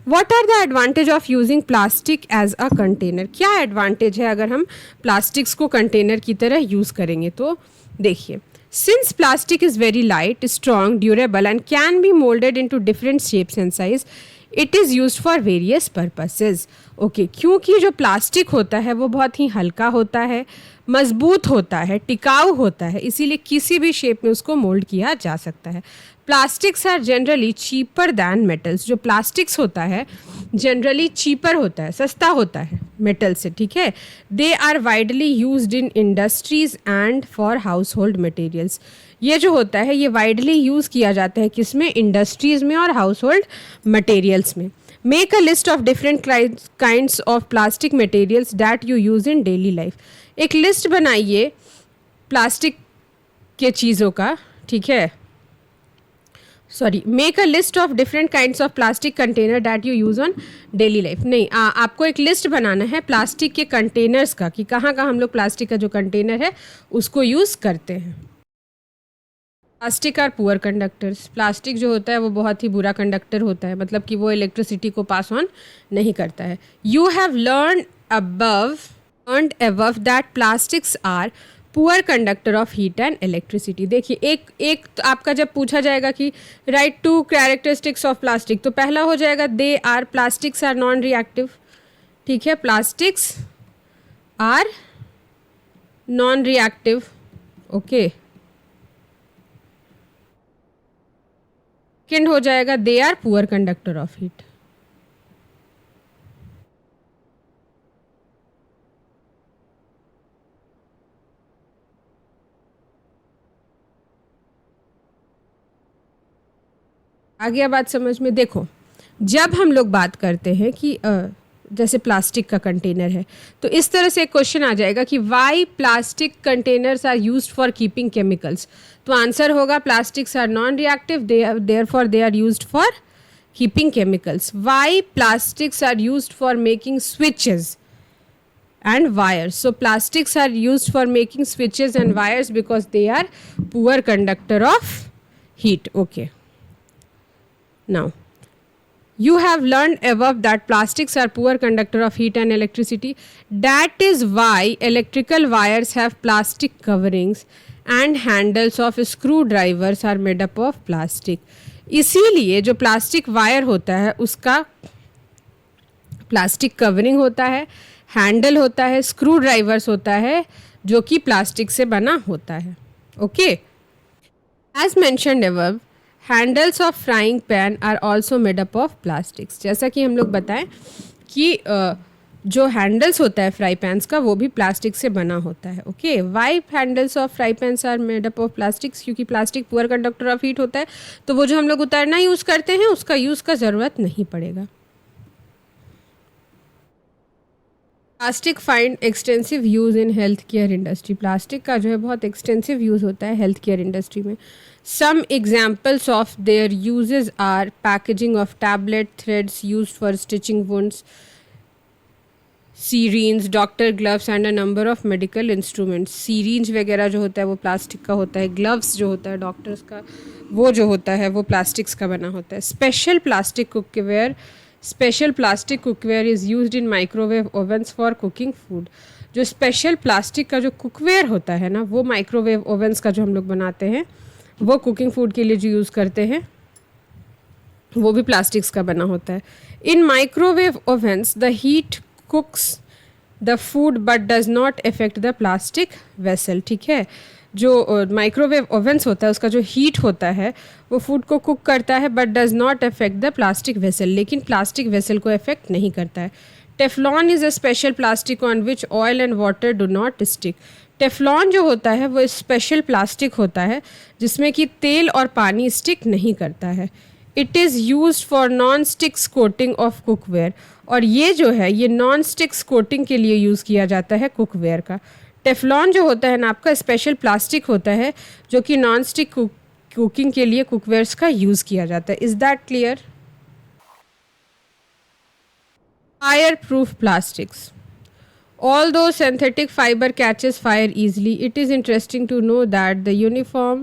what are the advantage of using plastic as a container? क्या एडवांटेज है अगर हम प्लास्टिक्स को कंटेनर की तरह यूज़ करेंगे? तो देखिए, since plastic is very light, strong, durable and can be moulded into different shapes and size, it is used for various purposes. Okay, क्योंकि जो प्लास्टिक होता है वो बहुत ही हल्का होता है, मजबूत होता है, टिकाऊ होता है, इसीलिए किसी भी शेप में उसको मोल्ड किया जा सकता है। Plastics are generally cheaper than metals. जो प्लास्टिक्स होता है जनरली चीपर होता है, सस्ता होता है मेटल से, ठीक है। They are widely used in industries and for household materials. ये जो होता है ये वाइडली यूज़ किया जाता है किसमें, इंडस्ट्रीज़ में और हाउस होल्ड मटेरियल्स में। Make a list of different kinds of plastic materials that you use in daily life. एक लिस्ट बनाइए प्लास्टिक के चीज़ों का, ठीक है, sorry, make a list of different kinds of plastic container that you use on daily life. नहीं, आपको एक लिस्ट बनाना है प्लास्टिक के कंटेनर्स का कि कहाँ कहाँ हम लोग प्लास्टिक का जो कंटेनर है उसको यूज़ करते हैं। Plastic are poor conductors. Plastic जो होता है वो बहुत ही बुरा कंडक्टर होता है, मतलब कि वो इलेक्ट्रिसिटी को पास ऑन नहीं करता है। You have learn above that plastics are poor conductor of heat and electricity. देखिए एक तो आपका जब पूछा जाएगा कि write two characteristics of plastic, तो पहला हो जाएगा they are, plastics are non reactive, ठीक है, plastics are non reactive, okay. Second हो जाएगा they are poor conductor of heat. आ गया बात समझ में। देखो, जब हम लोग बात करते हैं कि जैसे प्लास्टिक का कंटेनर है, तो इस तरह से एक क्वेश्चन आ जाएगा कि why plastic containers are used for keeping chemicals. तो आंसर होगा plastics are non reactive, therefore they are used for keeping chemicals. Why plastics are used for making switches and wires. So plastics are used for making switches and wires because they are poor conductor of heat. Okay. Now, you have learned above that plastics are poor conductor of heat and electricity. That is why electrical wires have plastic coverings and handles of screwdrivers are made up of plastic. इसीलिए जो plastic wire होता है उसका plastic covering होता है, handle होता है, screw drivers होता है जो कि प्लास्टिक से बना होता है, okay. As mentioned above, handles of frying pan are also made up of plastics. जैसा कि हम लोग बताएं कि जो हैंडल्स होता है फ्राई पैंस का वो भी प्लास्टिक से बना होता है, okay. Why handles of fry pans are made up of plastics, क्योंकि plastic poor conductor of heat होता है, तो वो जो हम लोग उतारना यूज़ करते हैं उसका यूज़ का ज़रूरत नहीं पड़ेगा। Plastic find extensive use in health care industry. Plastic का जो है बहुत एक्सटेंसिव यूज़ होता है हेल्थ केयर इंडस्ट्री में। Some examples of their usages are packaging of tablet, threads use for stitching wounds, syringes, doctor gloves and a number of medical instruments. Syringes वगैरह जो होता है वो प्लास्टिक का होता है, ग्लव्स जो होता है डॉक्टर्स का वो जो होता है वो प्लास्टिक्स का बना होता है। Special plastic cookware, special plastic cookware is used in microwave ओवन्स for cooking food. जो स्पेशल प्लास्टिक का जो कुकवेयर होता है ना, वो माइक्रोवेव ओवन्स का जो हम लोग बनाते हैं वो कुकिंग फूड के लिए जो यूज़ करते हैं वो भी प्लास्टिक्स का बना होता है। In microwave ovens the heat cooks the food but does not affect the plastic vessel, ठीक है। जो माइक्रोवेव ओवन्स होता है उसका जो हीट होता है वो फूड को कुक करता है but does not affect the plastic vessel, लेकिन प्लास्टिक वेसल को अफेक्ट नहीं करता है। Teflon is a special plastic on which oil and water do not stick. Teflon जो होता है वो स्पेशल प्लास्टिक होता है जिसमें कि तेल और पानी स्टिक नहीं करता है। It is use for non sticks coating of cookware, और ये जो है ये नॉन स्टिक्स कोटिंग के लिए यूज़ किया जाता है कुकवेयर का। टेफ्लॉन जो होता है ना आपका स्पेशल प्लास्टिक होता है जो कि नॉन स्टिक कुकिंग के लिए कुकवेयर्स का यूज़ किया जाता है। Is that clear? Fire proof plastics. Although synthetic fiber catches fire easily, it is interesting to know that the uniform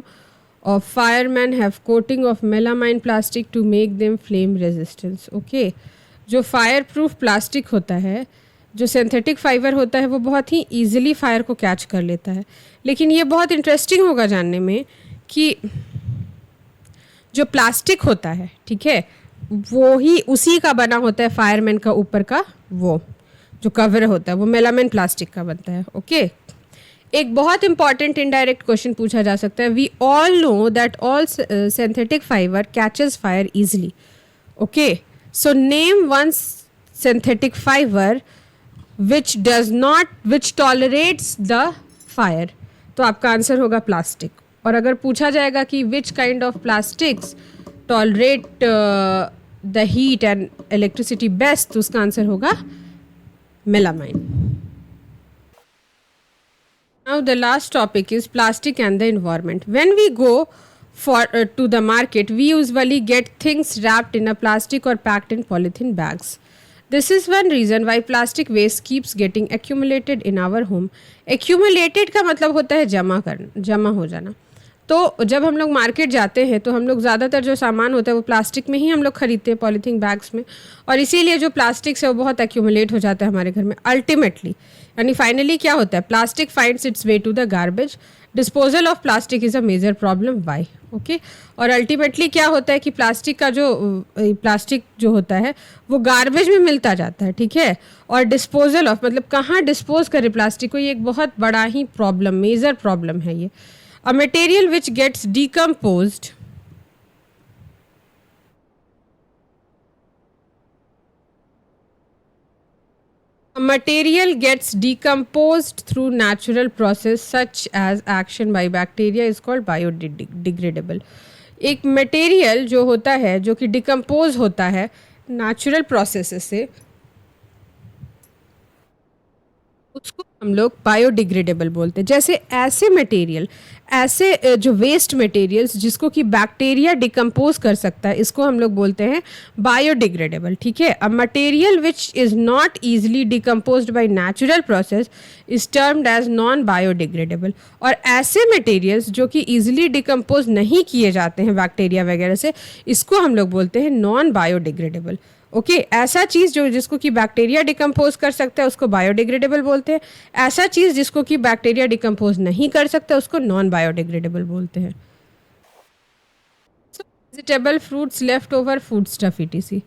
of firemen have coating of melamine plastic to make them flame resistance. Okay, जो fire proof plastic होता है, जो synthetic fibre होता है वो बहुत ही easily fire को catch कर लेता है। लेकिन ये बहुत इंटरेस्टिंग होगा जानने में कि जो प्लास्टिक होता है, ठीक है, वो ही उसी का बना होता है फायरमैन का ऊपर का वो जो कवर होता है वो मेलामाइन प्लास्टिक का बनता है, ओके। एक बहुत इंपॉर्टेंट इनडायरेक्ट क्वेश्चन पूछा जा सकता है। We all know that all synthetic fibre catches fire easily, okay. So name one synthetic fibre which tolerates the fire. तो आपका आंसर होगा प्लास्टिक, और अगर पूछा जाएगा कि which kind of plastics tolerate the heat and electricity best, तो उसका आंसर होगा melamine. Now the last topic is plastic and the environment. When we go for to the market, we usually get things wrapped in a plastic or packed in polythene bags. This is one reason why plastic waste keeps getting accumulated in our home. Accumulated का मतलब होता है जमा हो जाना. तो जब हम लोग मार्केट जाते हैं तो हम लोग ज़्यादातर जो सामान होता है वो प्लास्टिक में ही हम लोग खरीदते हैं, पॉलीथीन बैग्स में, और इसीलिए जो प्लास्टिक्स है वो बहुत एक्यूमुलेट हो जाता है हमारे घर में अल्टीमेटली. यानी फाइनली क्या होता है, plastic finds its way to the garbage. Disposal of plastic is a major problem. Why? Okay. और अल्टीमेटली क्या होता है कि प्लास्टिक जो होता है वो गार्बेज में मिलता जाता है, ठीक है. और डिस्पोजल ऑफ मतलब कहाँ डिस्पोज करें प्लास्टिक को, ये एक बहुत बड़ा ही प्रॉब्लम, मेजर प्रॉब्लम है ये. A material which gets decomposed through natural process such as action by bacteria is called biodegradable. एक मटेरियल जो होता है जो कि डिकम्पोज होता है नेचुरल प्रोसेस से, उसको हम लोग बायोडिग्रेडेबल बोलते हैं. जैसे ऐसे जो वेस्ट मटेरियल्स जिसको कि बैक्टीरिया डिकम्पोज कर सकता है, इसको हम लोग बोलते हैं बायोडिग्रेडेबल, ठीक है. A material which is not easily decomposed by natural process is termed as non biodegradable. और ऐसे मटेरियल्स जो कि ईजिली डिकम्पोज नहीं किए जाते हैं बैक्टीरिया वगैरह से, इसको हम लोग बोलते हैं नॉन बायोडिग्रेडेबल. ओके. ऐसा चीज़ जिसको कि बैक्टीरिया डिकम्पोज कर सकता है उसको बायोडिग्रेडेबल बोलते हैं. ऐसा चीज़ जिसको कि बैक्टीरिया डिकम्पोज नहीं कर सकता उसको नॉन बायोडिग्रेडेबल बोलते हैं. Vegetable, fruits, left over food stuff etc.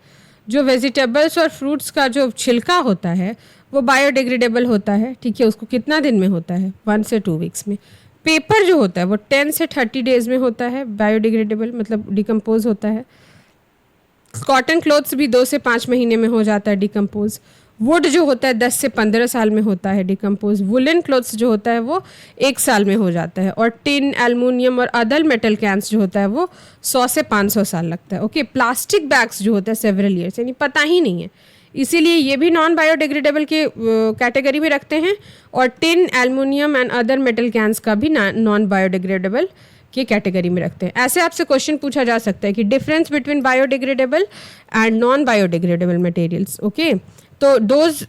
जो वेजिटेबल्स और फ्रूट्स का जो छिलका होता है वो बायोडिग्रेडेबल होता है, ठीक है. उसको कितना दिन में होता है, 1 से 2 वीक्स में. पेपर जो होता है वो 10 से 30 डेज में होता है बायोडिग्रेडेबल, मतलब डिकम्पोज होता है. कॉटन क्लोथ्स भी 2 से 5 महीने में हो जाता है डिकम्पोज. वुड जो होता है 10 से 15 साल में होता है डिकम्पोज. वुलन क्लोथ्स जो होता है वो 1 साल में हो जाता है. और टिन, एल्युमिनियम और अदर मेटल कैंस जो होता है वो 100 से 500 साल लगता है. ओके. प्लास्टिक बैग्स जो होता है सेवरल ईयर्स, यानी पता ही नहीं है, इसीलिए ये भी नॉन बायोडिग्रेडेबल के कैटेगरी में रखते हैं. और tin, aluminium and other metal cans का भी नॉन बायोडिग्रेडेबल के कैटेगरी में रखते हैं. ऐसे आपसे क्वेश्चन पूछा जा सकता है कि difference between biodegradable and non biodegradable materials. Okay. तो दोज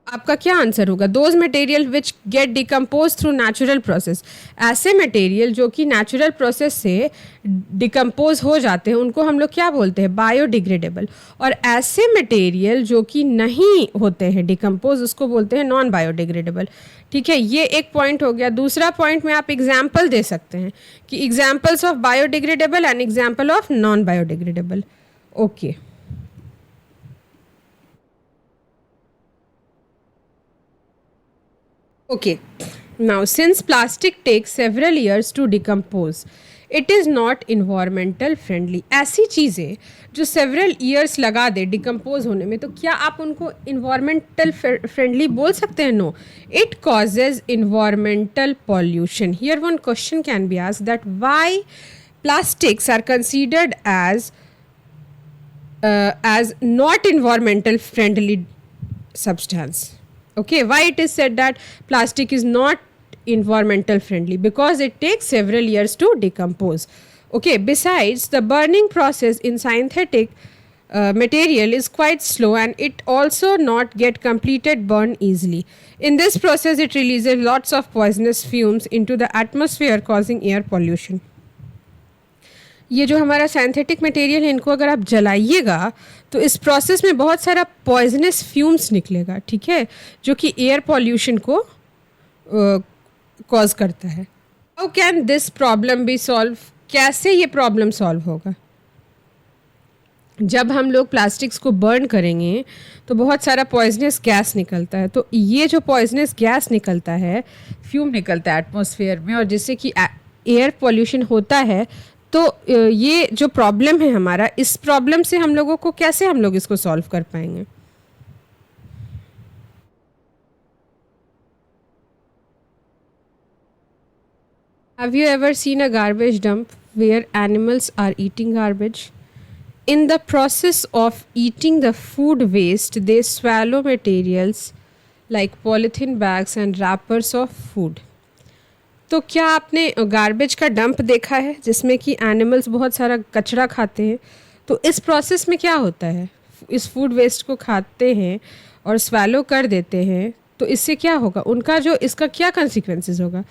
आपका क्या आंसर होगा, those material which get decompose through natural process. ऐसे मटेरियल जो कि नेचुरल प्रोसेस से डिकम्पोज हो जाते हैं उनको हम लोग क्या बोलते हैं, बायोडिग्रेडेबल. और ऐसे मटेरियल जो कि नहीं होते हैं डिकम्पोज उसको बोलते हैं नॉन बायोडिग्रेडेबल, ठीक है. ये एक पॉइंट हो गया. दूसरा पॉइंट में आप एग्जाम्पल दे सकते हैं कि examples of biodegradable and example of non biodegradable. Okay. Okay, now since plastic takes several years to decompose, it is not environmental friendly. ऐसी चीज़ें जो several years लगा दे डिकम्पोज होने में, तो क्या आप उनको environmental friendly बोल सकते हैं? No. It causes environmental pollution. Here one question can be asked that why plastics are considered as not environmental friendly substance. Okay, why it is said that plastic is not environmental friendly? Because it takes several years to decompose. Okay, besides the burning process in synthetic material is quite slow and it also not get completed burn easily. In this process it releases lots of poisonous fumes into the atmosphere causing air pollution. ये जो हमारा synthetic material है इनको अगर आप जलाइएगा तो इस process में बहुत सारा पॉइजनस फ्यूम्स निकलेगा, ठीक है, जो कि एयर पॉल्यूशन को कॉज करता है. How can this problem be solve? कैसे ये प्रॉब्लम सॉल्व होगा? जब हम लोग प्लास्टिक्स को बर्न करेंगे तो बहुत सारा पॉइजनस गैस निकलता है. तो ये जो पॉइजनस गैस निकलता है, फ्यूम निकलता है एटमॉस्फेयर में, और जिससे कि एयर पॉल्यूशन होता है. तो ये जो प्रॉब्लम है हमारा, इस प्रॉब्लम से हम लोगों को कैसे हम लोग इसको सॉल्व कर पाएंगे? Have you ever seen a garbage dump where animals are eating garbage? In the process of eating the food waste, they swallow materials like polythene bags and wrappers of food. तो क्या आपने garbage का dump देखा है जिसमें कि animals बहुत सारा कचरा खाते हैं? तो इस प्रोसेस में क्या होता है, इस फूड वेस्ट को खाते हैं और स्वैलो कर देते हैं, तो इससे क्या होगा, उनका जो इसका क्या कंसिक्वेंसेस होगा?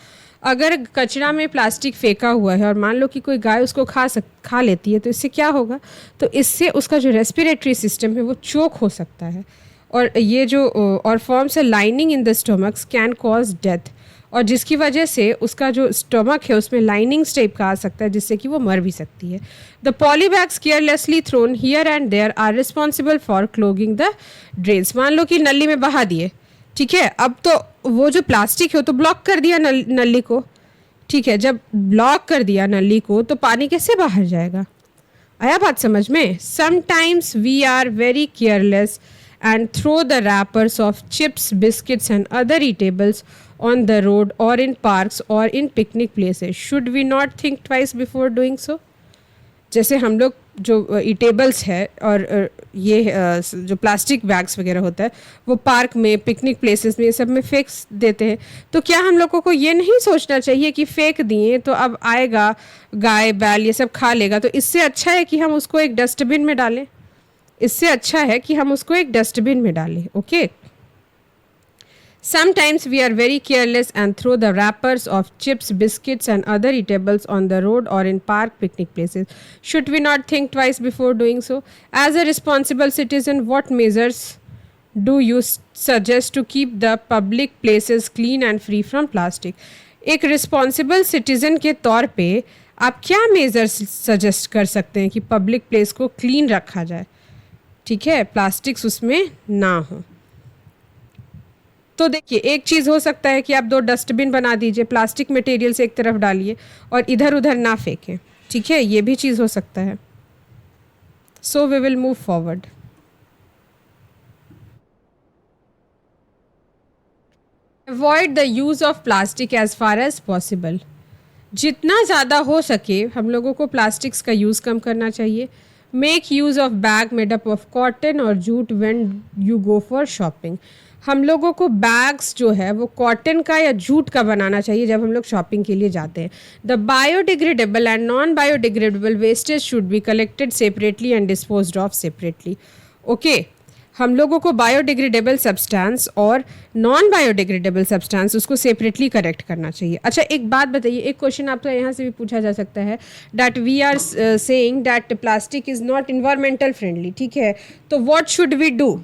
अगर कचरा में प्लास्टिक फेंका हुआ है और मान लो कि कोई गाय उसको खा लेती है, तो इससे क्या होगा? तो इससे उसका जो रेस्पिरेटरी सिस्टम है वो चोक हो सकता है, और ये जो और forms a lining in the stomachs can cause death, और जिसकी वजह से उसका जो स्टोमक है उसमें लाइनिंग्स टाइप का आ सकता है, जिससे कि वो मर भी सकती है. The polybags carelessly thrown here and there are responsible for clogging the drains. मान लो कि नली में बहा दिए, ठीक है, अब तो वो जो प्लास्टिक है तो ब्लॉक कर दिया नली को, ठीक है, जब ब्लॉक कर दिया नली को तो पानी कैसे बाहर जाएगा? आया बात समझ में? Sometimes we are very careless and throw the wrappers of chips, biscuits and other eatables on the road or in parks or in picnic places. Should we not think twice before doing so? जैसे हम लोग जो eatables है और ये जो plastic bags वगैरह होता है वो पार्क में, पिकनिक प्लेसेस में, ये सब में फेंक देते हैं, तो क्या हम लोगों को ये नहीं सोचना चाहिए कि फेंक दिए तो अब आएगा गाय बैल ये सब खा लेगा? तो इससे अच्छा है कि हम उसको एक डस्टबिन में डालें, इससे अच्छा है कि हम उसको एक डस्टबिन में डालें. Okay. Sometimes we are very careless and throw the wrappers of chips, biscuits and other eatables on the road or in park picnic places. Should we not think twice before doing so? As a responsible citizen, what measures do you suggest to keep the public places clean and free from plastic? एक responsible citizen के तौर पे आप क्या measures suggest कर सकते हैं कि पब्लिक प्लेस को क्लीन रखा जाए, ठीक है, प्लास्टिक्स उसमें ना हो? तो देखिए, एक चीज़ हो सकता है कि आप 2 डस्टबिन बना दीजिए, प्लास्टिक मटेरियल्स एक तरफ डालिए और इधर उधर ना फेंकें, ठीक है, ये भी चीज़ हो सकता है. So we will move forward. Avoid the use of plastic as far as possible. जितना ज़्यादा हो सके हम लोगों को प्लास्टिक्स का यूज़ कम करना चाहिए. Make use of bag made up of cotton और jute when you go for shopping. हम लोगों को बैग्स जो है वो कॉटन का या जूट का बनाना चाहिए जब हम लोग शॉपिंग के लिए जाते हैं. The biodegradable and non biodegradable wastage should be collected separately and disposed of separately. Okay, हम लोगों को बायोडिग्रेडेबल सब्सटेंस और नॉन बायोडिग्रेडेबल सब्सटेंस उसको सेपरेटली करेक्ट करना चाहिए. अच्छा, एक बात बताइए, एक क्वेश्चन आपका यहाँ से भी पूछा जा सकता है, that we are saying that plastic is not environmental friendly, ठीक है, तो what should we do?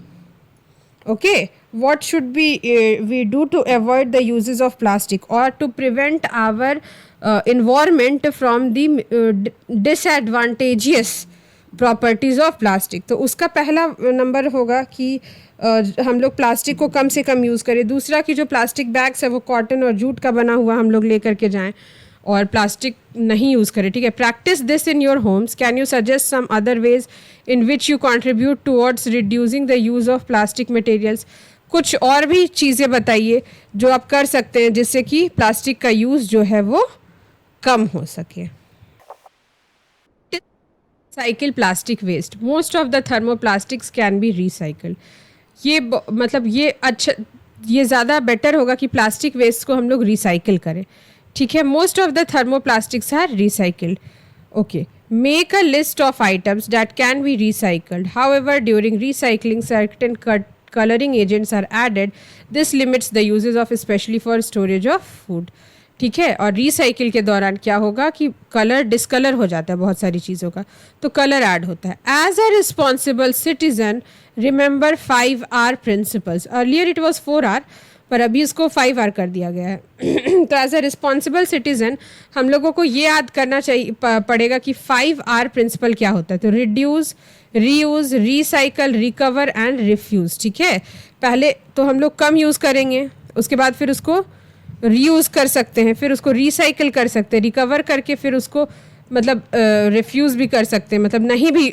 Okay, what should we do to avoid the uses of plastic or to prevent our environment from the disadvantageous properties of plastic? तो उसका पहला number होगा कि हम लोग प्लास्टिक को कम से कम यूज़ करें. दूसरा कि जो प्लास्टिक बैग्स है वो कॉटन और जूट का बना हुआ हम लोग ले करके जाएं और प्लास्टिक नहीं यूज़ करें, ठीक है. Practice this in your homes. Can you suggest some other ways in which you contribute towards reducing the use of plastic materials? कुछ और भी चीज़ें बताइए जो आप कर सकते हैं जिससे कि प्लास्टिक का यूज़ जो है वो कम हो सके. Cycle plastic waste. Most of the thermoplastics can be recycled. ये मतलब ये ज़्यादा बेटर होगा कि प्लास्टिक वेस्ट को हम लोग रिसाइकिल करें, ठीक है. Most of the thermoplastics are recycled. Okay. Make a list of items that can be recycled. However during recycling certain colouring agents are added. This limits the uses of specially for storage of food, ठीक है. और recycle के दौरान क्या होगा कि colour discolour हो जाता है बहुत सारी चीज़ों का, तो कलर ऐड होता है. As a responsible citizen remember 5R principles. Earlier it was 4R पर अभी इसको 5R कर दिया गया है. तो एज अ रिस्पॉन्सिबल सिटीजन हम लोगों को ये याद करना चाहिए पड़ेगा कि 5R प्रिंसिपल क्या होता है. तो reduce, reuse, recycle, recover and refuse, ठीक है. पहले तो हम लोग कम यूज़ करेंगे, उसके बाद फिर उसको रीयूज़ कर सकते हैं, फिर उसको रिसाइकिल कर सकते हैं, रिकवर करके फिर उसको मतलब रिफ्यूज़ भी कर सकते हैं, मतलब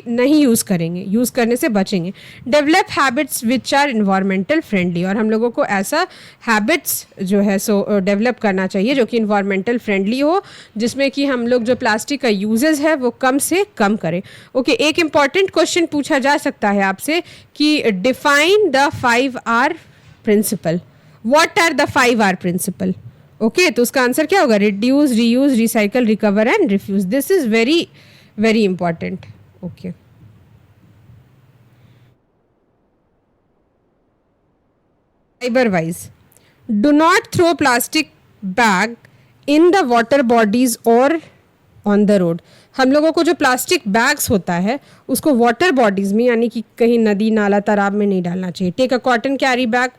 नहीं यूज़ करेंगे, यूज़ करने से बचेंगे। Develop habits which are environmental friendly, और हम लोगों को ऐसा हैबिट्स जो है सो डेवलप करना चाहिए जो कि इन्वायरमेंटल फ्रेंडली हो, जिसमें कि हम लोग जो प्लास्टिक का यूजेस है वो कम से कम करें। ओके, एक इम्पॉर्टेंट क्वेश्चन पूछा जा सकता है आपसे कि define the 5R principle. What are the 5R principle? Okay, तो उसका आंसर क्या होगा? Reduce, reuse, recycle, recover and refuse. This is very very important. Okay, fibre wise, do not throw plastic bag in the water bodies और on the road. हम लोगों को जो plastic bags होता है उसको वाटर बॉडीज में, यानी कि कहीं नदी नाला तालाब में नहीं डालना चाहिए। Take a cotton carry bag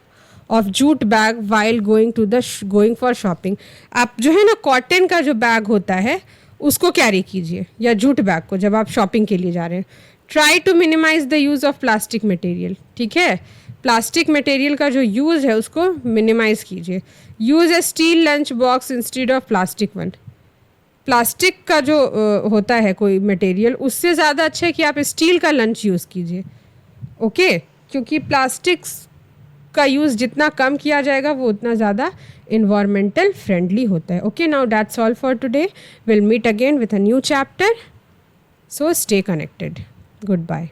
of jute bag while going for shopping. आप जो है ना कॉटन का जो बैग होता है उसको कैरी कीजिए, या जूट बैग को, जब आप शॉपिंग के लिए जा रहे हैं। Try to minimise the use of plastic material. ठीक है, प्लास्टिक मटेरियल का जो यूज़ है उसको मिनिमाइज कीजिए। Use A steel lunch box instead of plastic one. Plastic का जो होता है कोई मटेरियल, उससे ज़्यादा अच्छा है कि आप स्टील का लंच यूज़ कीजिए। ओके, क्योंकि प्लास्टिक्स का यूज़ जितना कम किया जाएगा वो उतना ज़्यादा इन्वायरमेंटल फ्रेंडली होता है। Okay, now that's all for today. Will meet again with a new chapter, so stay connected. Good bye.